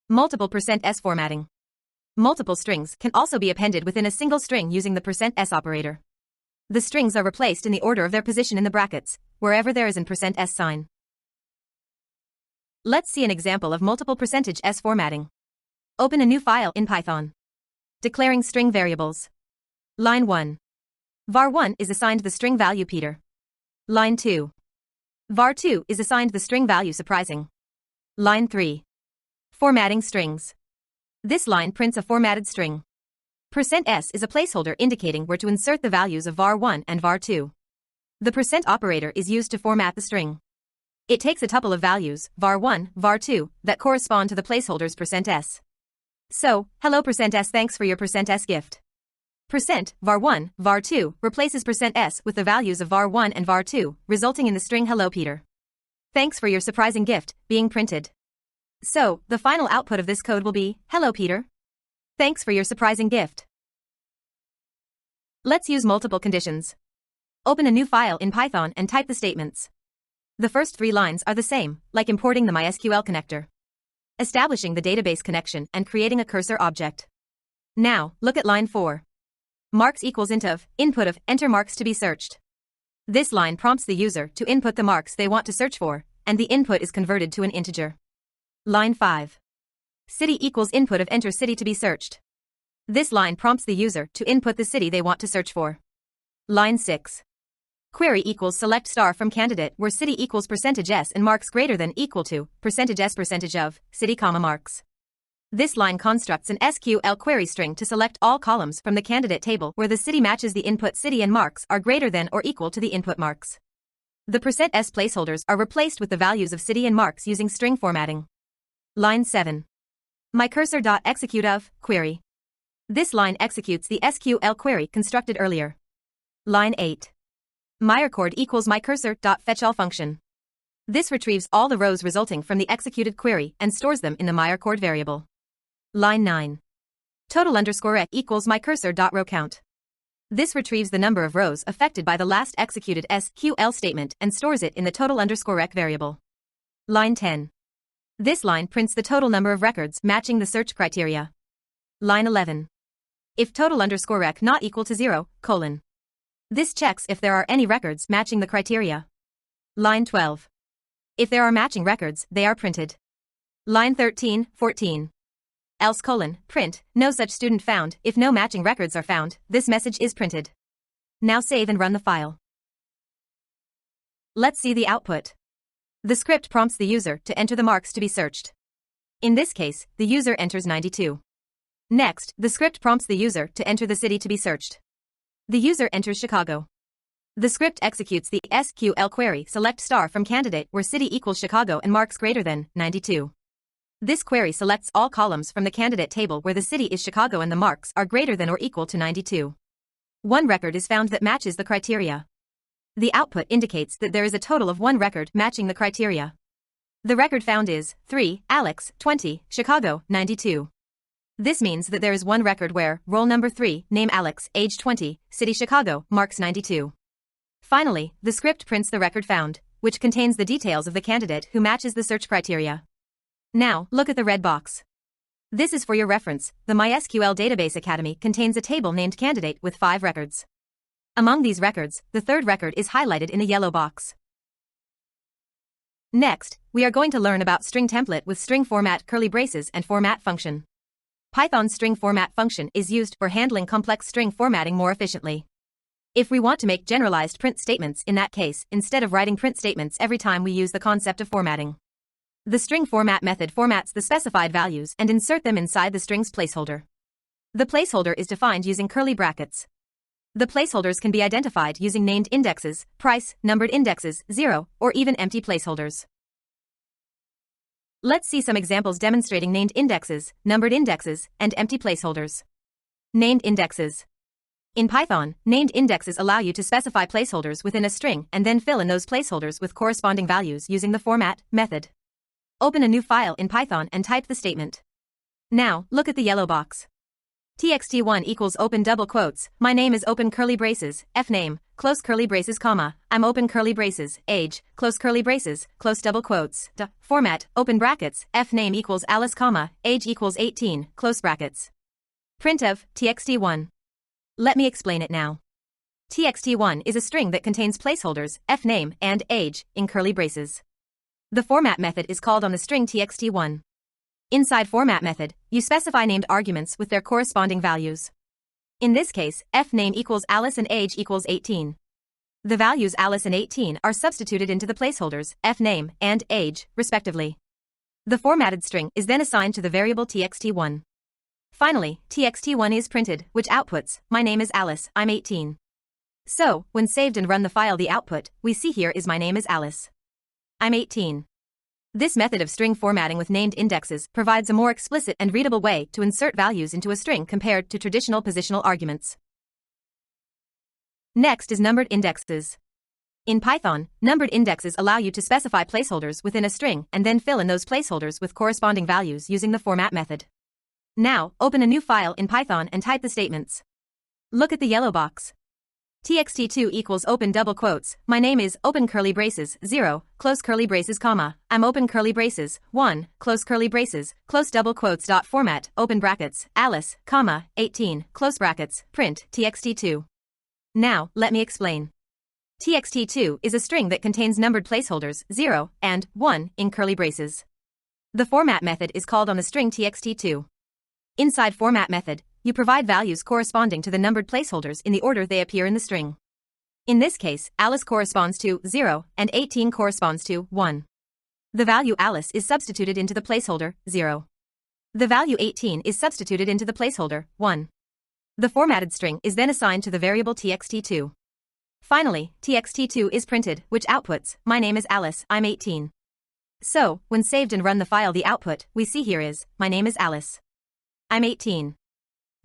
Multiple %s formatting. Multiple strings can also be appended within a single string using the %s operator. The strings are replaced in the order of their position in the brackets, wherever there is an %s sign. Let's see an example of multiple %s formatting. Open a new file in Python. Declaring string variables. Line 1. var1 is assigned the string value Peter. Line 2. var2 is assigned the string value surprising. Line 3. Formatting strings. This line prints a formatted string. %s is a placeholder indicating where to insert the values of var1 and var2. The % operator is used to format the string. It takes a tuple of values, var1, var2, that correspond to the placeholders %s. So, hello %s, thanks for your %s gift. %var1, var2 replaces %s with the values of var1 and var2, resulting in the string hello Peter. Thanks for your surprising gift being printed. So, the final output of this code will be, hello Peter. Thanks for your surprising gift. Let's use multiple conditions. Open a new file in Python and type the statements. The first 3 lines are the same, like importing the MySQL connector, establishing the database connection, and creating a cursor object. Now, look at line 4. Marks equals int of, input of, enter marks to be searched. This line prompts the user to input the marks they want to search for, and the input is converted to an integer. Line 5. City equals input of enter city to be searched. This line prompts the user to input the city they want to search for. Line 6. Query equals select star from candidate where city equals %s and marks greater than equal to %s %of city, marks. This line constructs an SQL query string to select all columns from the candidate table where the city matches the input city and marks are greater than or equal to the input marks. The %s placeholders are replaced with the values of city and marks using string formatting. Line 7. MyCursor.execute of query. This line executes the SQL query constructed earlier. Line 8. MyRecord equals MyCursor.fetchall function. This retrieves all the rows resulting from the executed query and stores them in the MyRecord variable. Line 9. Total_rec equals MyCursor.rowCount. This retrieves the number of rows affected by the last executed SQL statement and stores it in the total_rec variable. Line 10. This line prints the total number of records matching the search criteria. Line 11. If total_rec not equal to 0, : This checks if there are any records matching the criteria. Line 12. If there are matching records, they are printed. Line 13, 14. Else : print, no such student found. If no matching records are found, this message is printed. Now save and run the file. Let's see the output. The script prompts the user to enter the marks to be searched. In this case, the user enters 92. Next, the script prompts the user to enter the city to be searched. The user enters Chicago. The script executes the SQL query select star from candidate where city equals Chicago and marks greater than 92. This query selects all columns from the candidate table where the city is Chicago and the marks are greater than or equal to 92. One record is found that matches the criteria. The output indicates that there is a total of 1 record matching the criteria. The record found is 3, Alex, 20, Chicago, 92. This means that there is 1 record where roll number 3, name Alex, age 20, city Chicago, marks 92. Finally, the script prints the record found, which contains the details of the candidate who matches the search criteria. Now, look at the red box. This is for your reference. The MySQL Database Academy contains a table named Candidate with 5 records. Among these records, the third record is highlighted in a yellow box. Next, we are going to learn about string template with string format curly braces and format function. Python's string format function is used for handling complex string formatting more efficiently. If we want to make generalized print statements in that case, instead of writing print statements every time we use the concept of formatting. The string format method formats the specified values and insert them inside the string's placeholder. The placeholder is defined using curly brackets. The placeholders can be identified using named indexes, price, numbered indexes, 0, or even empty placeholders. Let's see some examples demonstrating named indexes, numbered indexes, and empty placeholders. Named indexes. In Python, named indexes allow you to specify placeholders within a string and then fill in those placeholders with corresponding values using the format method. Open a new file in Python and type the statement. Now, look at the yellow box. txt1 equals open double quotes, my name is open curly braces, fname, close curly braces comma, I'm open curly braces, age, close curly braces, close double quotes, format, open brackets, fname equals Alice comma, age equals 18, close brackets. Printf, txt1. Let me explain it now. txt1 is a string that contains placeholders, fname and age, in curly braces. The format method is called on the string txt1. Inside format method, you specify named arguments with their corresponding values. In this case, fname equals Alice and age equals 18. The values Alice and 18 are substituted into the placeholders, fname and age, respectively. The formatted string is then assigned to the variable txt1. Finally, txt1 is printed, which outputs, my name is Alice, I'm 18. So, when saved and run the file, the output we see here is my name is Alice. I'm 18. This method of string formatting with named indexes provides a more explicit and readable way to insert values into a string compared to traditional positional arguments. Next is numbered indexes. In Python, numbered indexes allow you to specify placeholders within a string and then fill in those placeholders with corresponding values using the format method. Now, open a new file in Python and type the statements. Look at the yellow box. txt2 equals open double quotes, my name is open curly braces 0, close curly braces comma, I'm open curly braces 1, close curly braces, close double quotes dot format, open brackets, Alice, comma, 18, close brackets, print, txt2. Now, let me explain. txt2 is a string that contains numbered placeholders 0 and 1 in curly braces. The format method is called on the string txt2. Inside format method, you provide values corresponding to the numbered placeholders in the order they appear in the string. In this case, Alice corresponds to 0 and 18 corresponds to 1. The value Alice is substituted into the placeholder 0. The value 18 is substituted into the placeholder 1. The formatted string is then assigned to the variable txt2. Finally, txt2 is printed, which outputs, my name is Alice, I'm 18. So, when saved and run the file, the output we see here is, my name is Alice. I'm 18.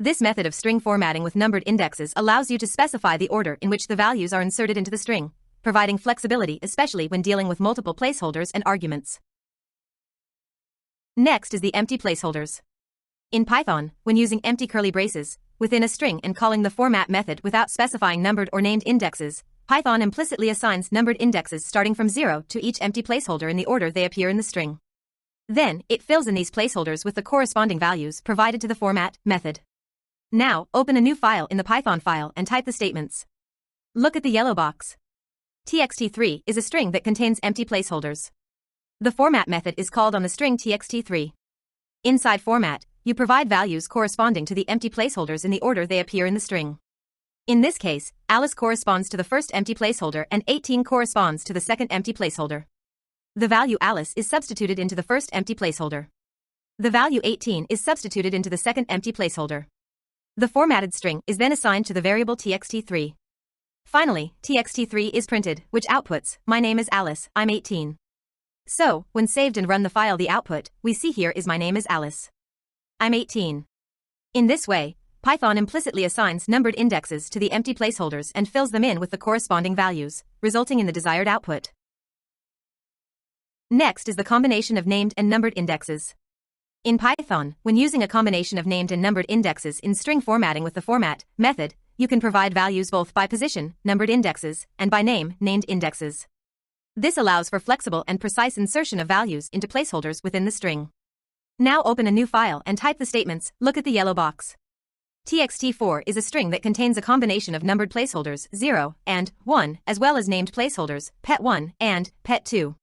This method of string formatting with numbered indexes allows you to specify the order in which the values are inserted into the string, providing flexibility especially when dealing with multiple placeholders and arguments. Next is the empty placeholders. In Python, when using empty curly braces within a string and calling the format method without specifying numbered or named indexes, Python implicitly assigns numbered indexes starting from 0 to each empty placeholder in the order they appear in the string. Then, it fills in these placeholders with the corresponding values provided to the format method. Now, open a new file in the Python file and type the statements. Look at the yellow box. txt3 is a string that contains empty placeholders. The format method is called on the string txt3. Inside format, you provide values corresponding to the empty placeholders in the order they appear in the string. In this case, Alice corresponds to the first empty placeholder and 18 corresponds to the second empty placeholder. The value Alice is substituted into the first empty placeholder. The value 18 is substituted into the second empty placeholder. The formatted string is then assigned to the variable txt3. Finally, txt3 is printed, which outputs, my name is Alice, I'm 18. So, when saved and run the file, the output we see here is my name is Alice. I'm 18. In this way, Python implicitly assigns numbered indexes to the empty placeholders and fills them in with the corresponding values, resulting in the desired output. Next is the combination of named and numbered indexes. In Python, when using a combination of named and numbered indexes in string formatting with the format method, you can provide values both by position, numbered indexes, and by name, named indexes. This allows for flexible and precise insertion of values into placeholders within the string. Now open a new file and type the statements. Look at the yellow box. txt4 is a string that contains a combination of numbered placeholders 0 and 1, as well as named placeholders pet1 and pet2.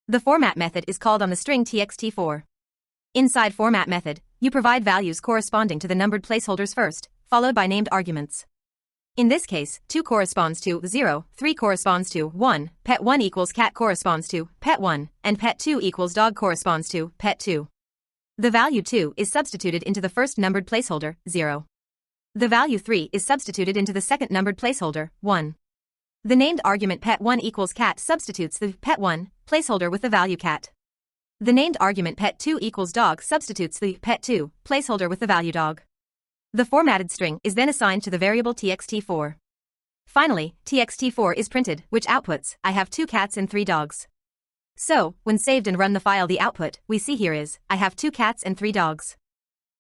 The format method is called on the string txt4. Inside format method, you provide values corresponding to the numbered placeholders first, followed by named arguments. In this case, 2 corresponds to 0, 3 corresponds to 1, pet1 equals cat corresponds to pet1, and pet2 equals dog corresponds to pet2. The value 2 is substituted into the first numbered placeholder, 0. The value 3 is substituted into the second numbered placeholder, 1. The named argument pet1 equals cat substitutes the pet1 placeholder with the value cat. The named argument pet2 equals dog substitutes the pet2 placeholder with the value dog. The formatted string is then assigned to the variable txt4. Finally, txt4 is printed, which outputs, I have 2 cats and 3 dogs. So, when saved and run the file, the output we see here is, I have 2 cats and 3 dogs.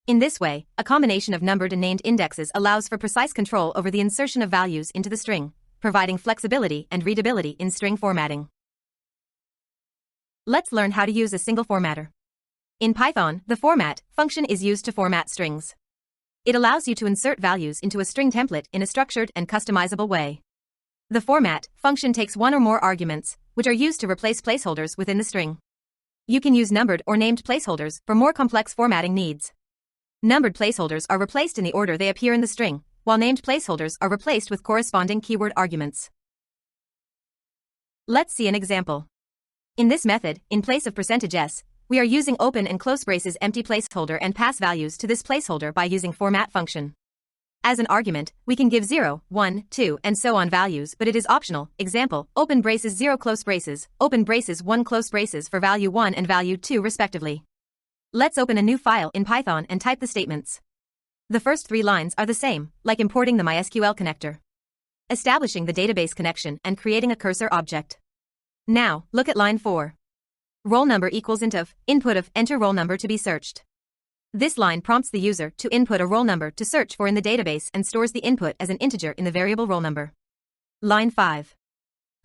In this way, a combination of numbered and named indexes allows for precise control over the insertion of values into the string, providing flexibility and readability in string formatting. Let's learn how to use a single formatter. In Python, the format function is used to format strings. It allows you to insert values into a string template in a structured and customizable way. The format function takes one or more arguments, which are used to replace placeholders within the string. You can use numbered or named placeholders for more complex formatting needs. Numbered placeholders are replaced in the order they appear in the string, while named placeholders are replaced with corresponding keyword arguments. Let's see an example. In this method, in place of %s, we are using open and close braces empty placeholder and pass values to this placeholder by using format function. As an argument, we can give 0, 1, 2, and so on values, but it is optional. Example, open braces 0 close braces, open braces 1 close braces for value 1 and value 2 respectively. Let's open a new file in Python and type the statements. The first 3 lines are the same, like importing the MySQL connector, establishing the database connection, and creating a cursor object. Now, look at line 4. Roll number equals int of, input of, enter roll number to be searched. This line prompts the user to input a roll number to search for in the database and stores the input as an integer in the variable roll number. Line 5.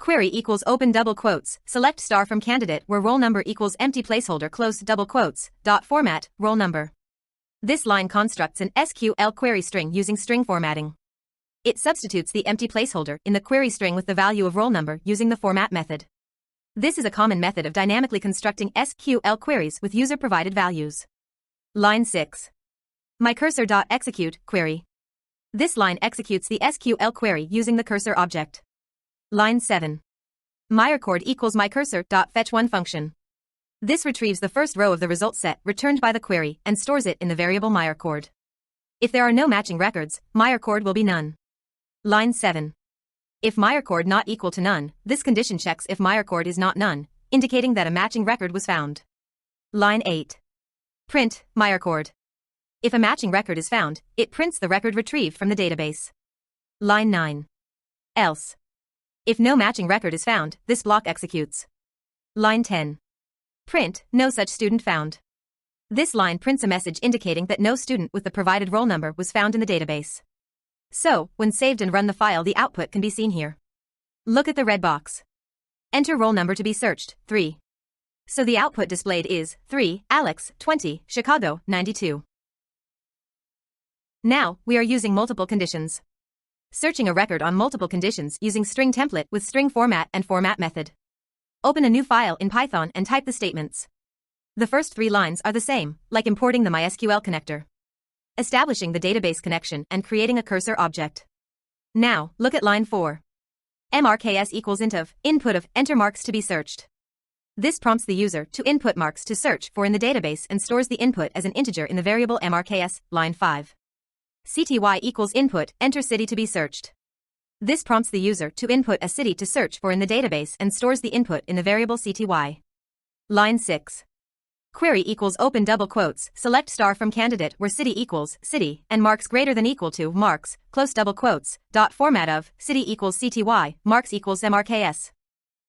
Query equals open double quotes, select star from candidate where roll number equals empty placeholder close double quotes, dot format, roll number. This line constructs an SQL query string using string formatting. It substitutes the empty placeholder in the query string with the value of roll number using the format method. This is a common method of dynamically constructing SQL queries with user-provided values. Line 6. MyCursor.execute query. This line executes the SQL query using the cursor object. Line 7. MyRecord equals MyCursor.fetchone function. This retrieves the first row of the result set returned by the query and stores it in the variable MyRecord. If there are no matching records, MyRecord will be none. Line 7. If MyRecord not equal to none, this condition checks if MyRecord is not none, indicating that a matching record was found. Line 8. Print MyRecord. If a matching record is found, it prints the record retrieved from the database. Line 9. Else. If no matching record is found, this block executes. Line 10. Print no such student found. This line prints a message indicating that no student with the provided roll number was found in the database. So, when saved and run the file, the output can be seen here. Look at the red box. Enter roll number to be searched, 3. So the output displayed is 3, Alex, 20, Chicago, 92. Now, we are using multiple conditions. Searching a record on multiple conditions using string template with string format and format method. Open a new file in Python and type the statements. The first 3 lines are the same, like importing the MySQL connector, establishing the database connection, and creating a cursor object. Now, look at line 4. MRKS equals int of, input of, enter marks to be searched. This prompts the user to input marks to search for in the database and stores the input as an integer in the variable MRKS, line 5. CTY equals input, enter city to be searched. This prompts the user to input a city to search for in the database and stores the input in the variable CTY. Line 6. Query equals open double quotes, select star from candidate where city equals city and marks greater than equal to marks, close double quotes, dot format of, city equals CTY, marks equals MRKS.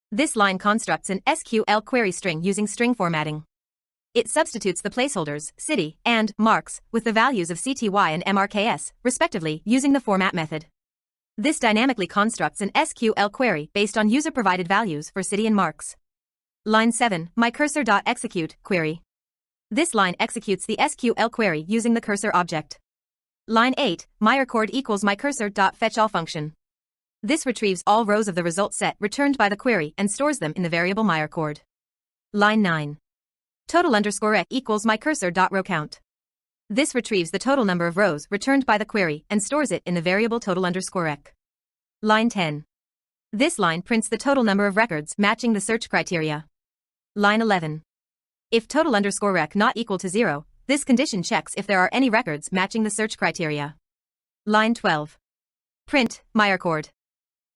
This line constructs an SQL query string using string formatting. It substitutes the placeholders, city, and marks, with the values of CTY and MRKS, respectively, using the format method. This dynamically constructs an SQL query based on user-provided values for city and marks. Line 7, MyCursor.execute query. This line executes the SQL query using the cursor object. Line 8, MyRecord equals MyCursor.fetchall function. This retrieves all rows of the result set returned by the query and stores them in the variable MyRecord. Line 9. Total_rec equals MyCursor.rowCount. This retrieves the total number of rows returned by the query and stores it in the variable total_rec. Line 10. This line prints the total number of records matching the search criteria. Line 11. If total_rec not equal to 0, this condition checks if there are any records matching the search criteria. Line 12. Print MyRecord.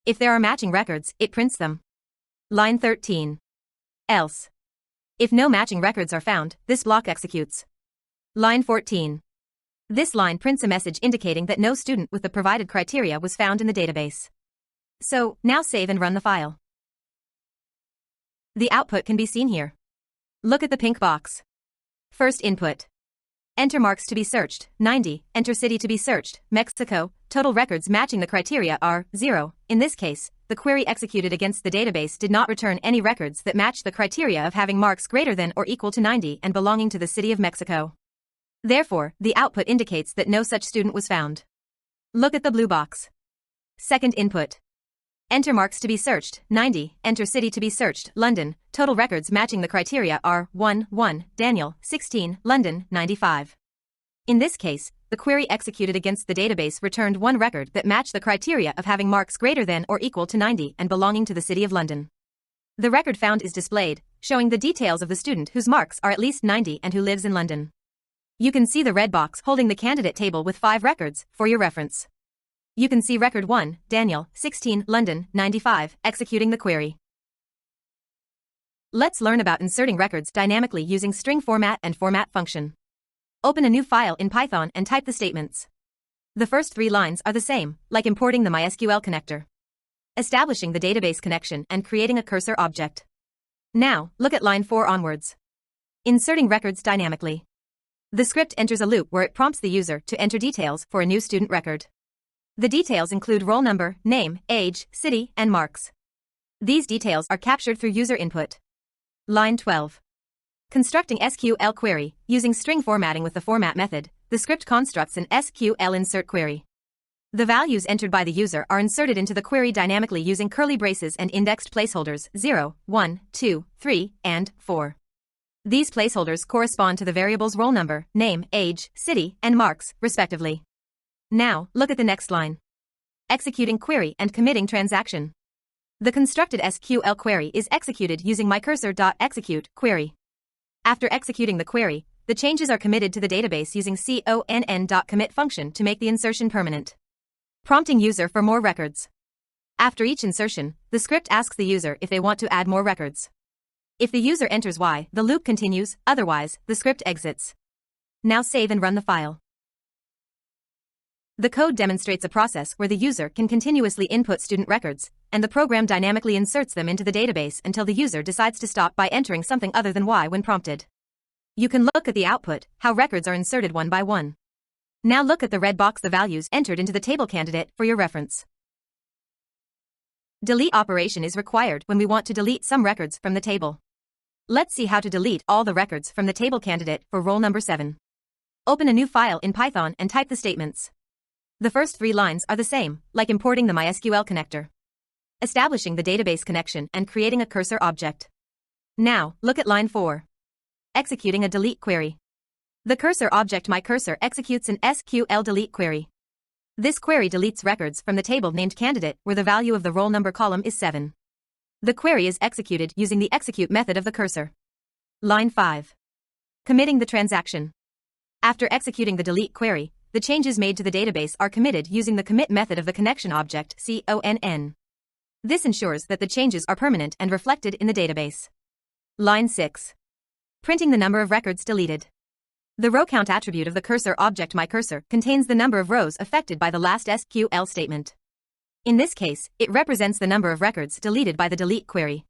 If there are matching records, it prints them. Line 13. Else. If no matching records are found, this block executes. Line 14. This line prints a message indicating that no student with the provided criteria was found in the database. So, now save and run the file. The output can be seen here. Look at the pink box. First input. Enter marks to be searched, 90, enter city to be searched, Mexico, total records matching the criteria are 0. In this case, the query executed against the database did not return any records that matched the criteria of having marks greater than or equal to 90 and belonging to the city of Mexico. Therefore, the output indicates that no such student was found. Look at the blue box. Second input. Enter marks to be searched, 90, enter city to be searched, London, total records matching the criteria are 1, Daniel, 16, London, 95. In this case, the query executed against the database returned one record that matched the criteria of having marks greater than or equal to 90 and belonging to the city of London. The record found is displayed, showing the details of the student whose marks are at least 90 and who lives in London. You can see the red box holding the candidate table with 5 records, for your reference. You can see record 1, Daniel, 16, London, 95, executing the query. Let's learn about inserting records dynamically using string format and format function. Open a new file in Python and type the statements. The first 3 lines are the same, like importing the MySQL connector, establishing the database connection and creating a cursor object. Now, look at line 4 onwards. Inserting records dynamically. The script enters a loop where it prompts the user to enter details for a new student record. The details include roll number, name, age, city, and marks. These details are captured through user input. Line 12. Constructing SQL query. Using string formatting with the format method, the script constructs an SQL insert query. The values entered by the user are inserted into the query dynamically using curly braces and indexed placeholders 0, 1, 2, 3, and 4. These placeholders correspond to the variables roll number, name, age, city, and marks, respectively. Now, look at the next line. Executing query and committing transaction. The constructed SQL query is executed using myCursor.execute query. After executing the query, the changes are committed to the database using conn.commit function to make the insertion permanent, prompting user for more records. After each insertion, the script asks the user if they want to add more records. If the user enters Y, the loop continues, otherwise, the script exits. Now save and run the file. The code demonstrates a process where the user can continuously input student records, and the program dynamically inserts them into the database until the user decides to stop by entering something other than Y when prompted. You can look at the output, how records are inserted one by one. Now look at the red box, the values entered into the table candidate, for your reference. Delete operation is required when we want to delete some records from the table. Let's see how to delete all the records from the table candidate for roll number 7. Open a new file in Python and type the statements. The first 3 lines are the same, like importing the MySQL connector, establishing the database connection and creating a cursor object. Now, look at line 4. Executing a delete query. The cursor object myCursor executes an SQL delete query. This query deletes records from the table named candidate where the value of the roll number column is 7. The query is executed using the execute method of the cursor. Line 5. Committing the transaction. After executing the delete query, the changes made to the database are committed using the commit method of the connection object conn. This ensures that the changes are permanent and reflected in the database. Line 6. Printing the number of records deleted. The row count attribute of the cursor object myCursor contains the number of rows affected by the last SQL statement. In this case, it represents the number of records deleted by the delete query.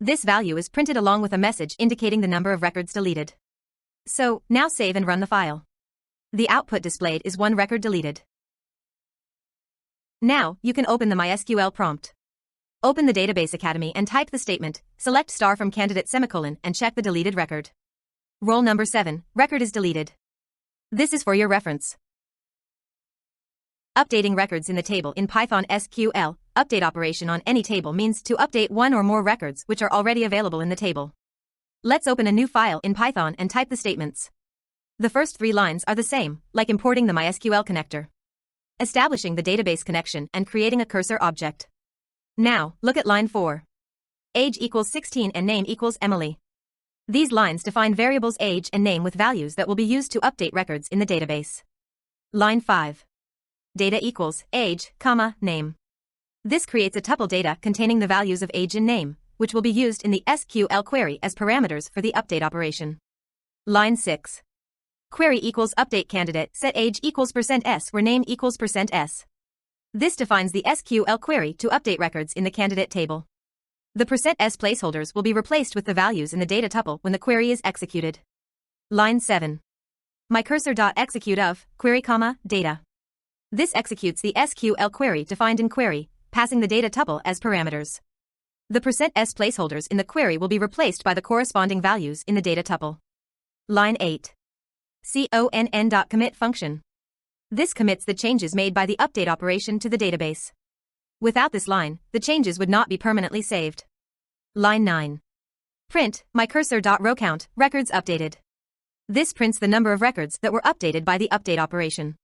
This value is printed along with a message indicating the number of records deleted. So, now save and run the file. The output displayed is 1 record deleted. Now, you can open the MySQL prompt. Open the Database Academy and type the statement, select star from candidate semicolon and check the deleted record. Roll number 7, record is deleted. This is for your reference. Updating records in the table in Python SQL. Update operation on any table means to update one or more records which are already available in the table. Let's open a new file in Python and type the statements. The first 3 lines are the same, like importing the MySQL connector, establishing the database connection and creating a cursor object. Now, look at line 4. Age equals 16 and name equals Emily. These lines define variables age and name with values that will be used to update records in the database. Line 5. Data equals age, name. This creates a tuple data containing the values of age and name, which will be used in the SQL query as parameters for the update operation. Line 6. query equals update candidate set age equals %s where name equals %s. This defines the SQL query to update records in the candidate table. The %s placeholders will be replaced with the values in the data tuple when the query is executed. Line 7. MyCursor.execute of query, data. This executes the SQL query defined in query, passing the data tuple as parameters. The %s placeholders in the query will be replaced by the corresponding values in the data tuple. Line 8. CONN.commit function. This commits the changes made by the update operation to the database. Without this line, the changes would not be permanently saved. Line 9. Print MyCursor.rowCount records updated. This prints the number of records that were updated by the update operation.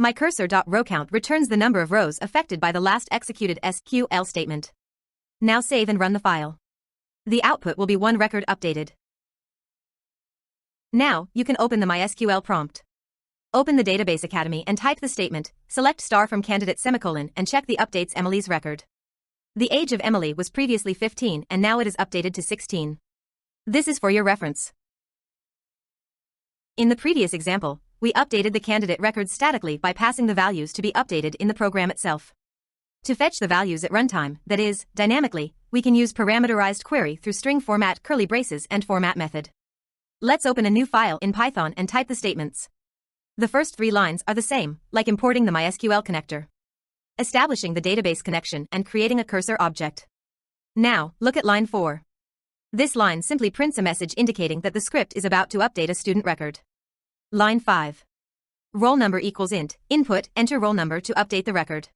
MyCursor.rowCount returns the number of rows affected by the last executed SQL statement. Now save and run the file. The output will be one record updated. Now, you can open the MySQL prompt. Open the Database Academy and type the statement, select star from candidate semicolon and check the updates Emily's record. The age of Emily was previously 15 and now it is updated to 16. This is for your reference. In the previous example, we updated the candidate records statically by passing the values to be updated in the program itself. To fetch the values at runtime, that is, dynamically, we can use parameterized query through string format, curly braces, and format method. Let's open a new file in Python and type the statements. The first 3 lines are the same, like importing the MySQL connector, establishing the database connection, and creating a cursor object. Now, look at line 4. This line simply prints a message indicating that the script is about to update a student record. Line 5. Roll number equals int, input, enter roll number to update the record.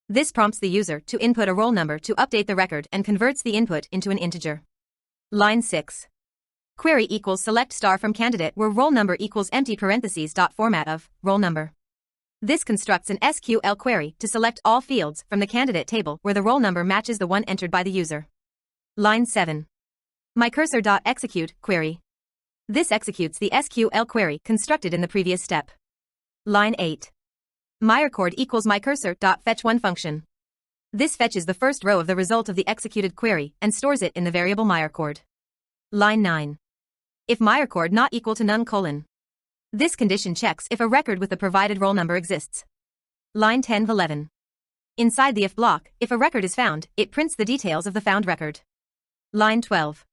This prompts the user to input a roll number to update the record and converts the input into an integer. Line 6. Query equals select star from candidate where roll number equals empty parentheses dot format of roll number. This constructs an SQL query to select all fields from the candidate table where the roll number matches the one entered by the user. Line 7. MyCursor.execute query. This executes the SQL query constructed in the previous step. Line 8. MyRecord equals MyCursor.fetchone function. This fetches the first row of the result of the executed query and stores it in the variable MyRecord. Line 9. If MyRecord not equal to none : this condition checks if a record with the provided roll number exists. Line 10-11. Inside the if block, if a record is found, it prints the details of the found record. Line 12.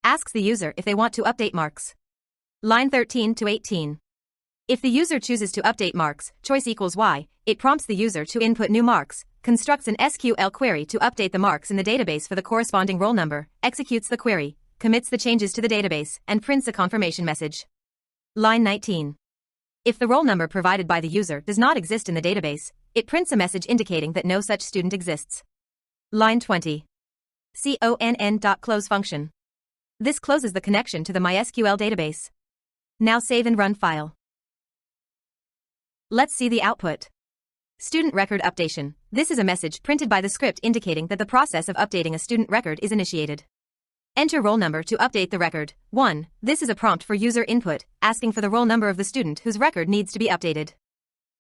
Asks the user if they want to update marks. Line 13-18. If the user chooses to update marks, choice equals Y, it prompts the user to input new marks, constructs an SQL query to update the marks in the database for the corresponding roll number, executes the query, commits the changes to the database, and prints a confirmation message. Line 19. If the roll number provided by the user does not exist in the database, it prints a message indicating that no such student exists. Line 20. CONN.close function. This closes the connection to the MySQL database. Now save and run file. Let's see the output. Student record updation. This is a message printed by the script indicating that the process of updating a student record is initiated. Enter roll number to update the record. 1. This is a prompt for user input, asking for the roll number of the student whose record needs to be updated.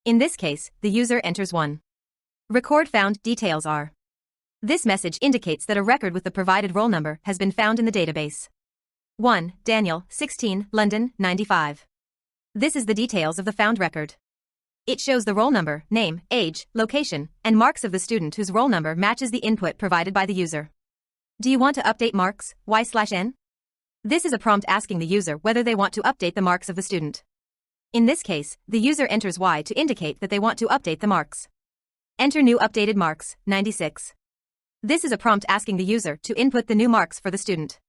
In this case, the user enters 1. Record found details are. This message indicates that a record with the provided roll number has been found in the database. 1. Daniel, 16, London, 95. This is the details of the found record. It shows the roll number, name, age, location, and marks of the student whose roll number matches the input provided by the user. Do you want to update marks, Y/N? This is a prompt asking the user whether they want to update the marks of the student. In this case, the user enters Y to indicate that they want to update the marks. Enter new updated marks, 96. This is a prompt asking the user to input the new marks for the student.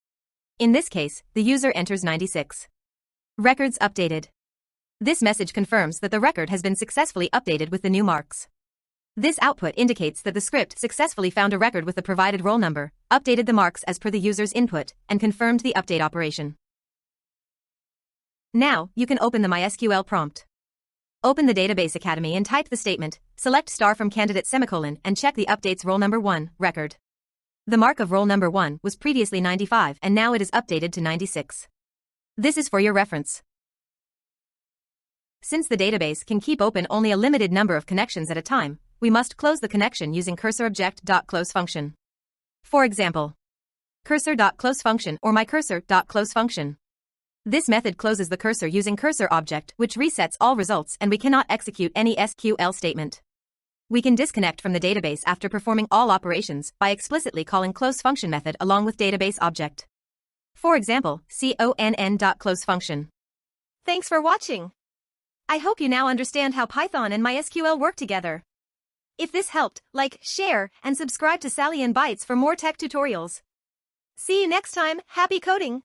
In this case, the user enters 96. Records updated. This message confirms that the record has been successfully updated with the new marks. This output indicates that the script successfully found a record with the provided roll number, updated the marks as per the user's input, and confirmed the update operation. Now, you can open the MySQL prompt. Open the Database Academy and type the statement, select star from candidate semicolon and check the updates roll number 1, record. The mark of roll number 1 was previously 95 and now it is updated to 96. This is for your reference. Since the database can keep open only a limited number of connections at a time, we must close the connection using cursorObject.close function. For example, cursor.close function or myCursor.close function. This method closes the cursor using cursor object, which resets all results, and we cannot execute any SQL statement. We can disconnect from the database after performing all operations by explicitly calling close function method along with database object. For example, conn.close function. Thanks for watching. I hope you now understand how Python and MySQL work together. If this helped, like, share, and subscribe to Sally and Bytes for more tech tutorials. See you next time. Happy coding!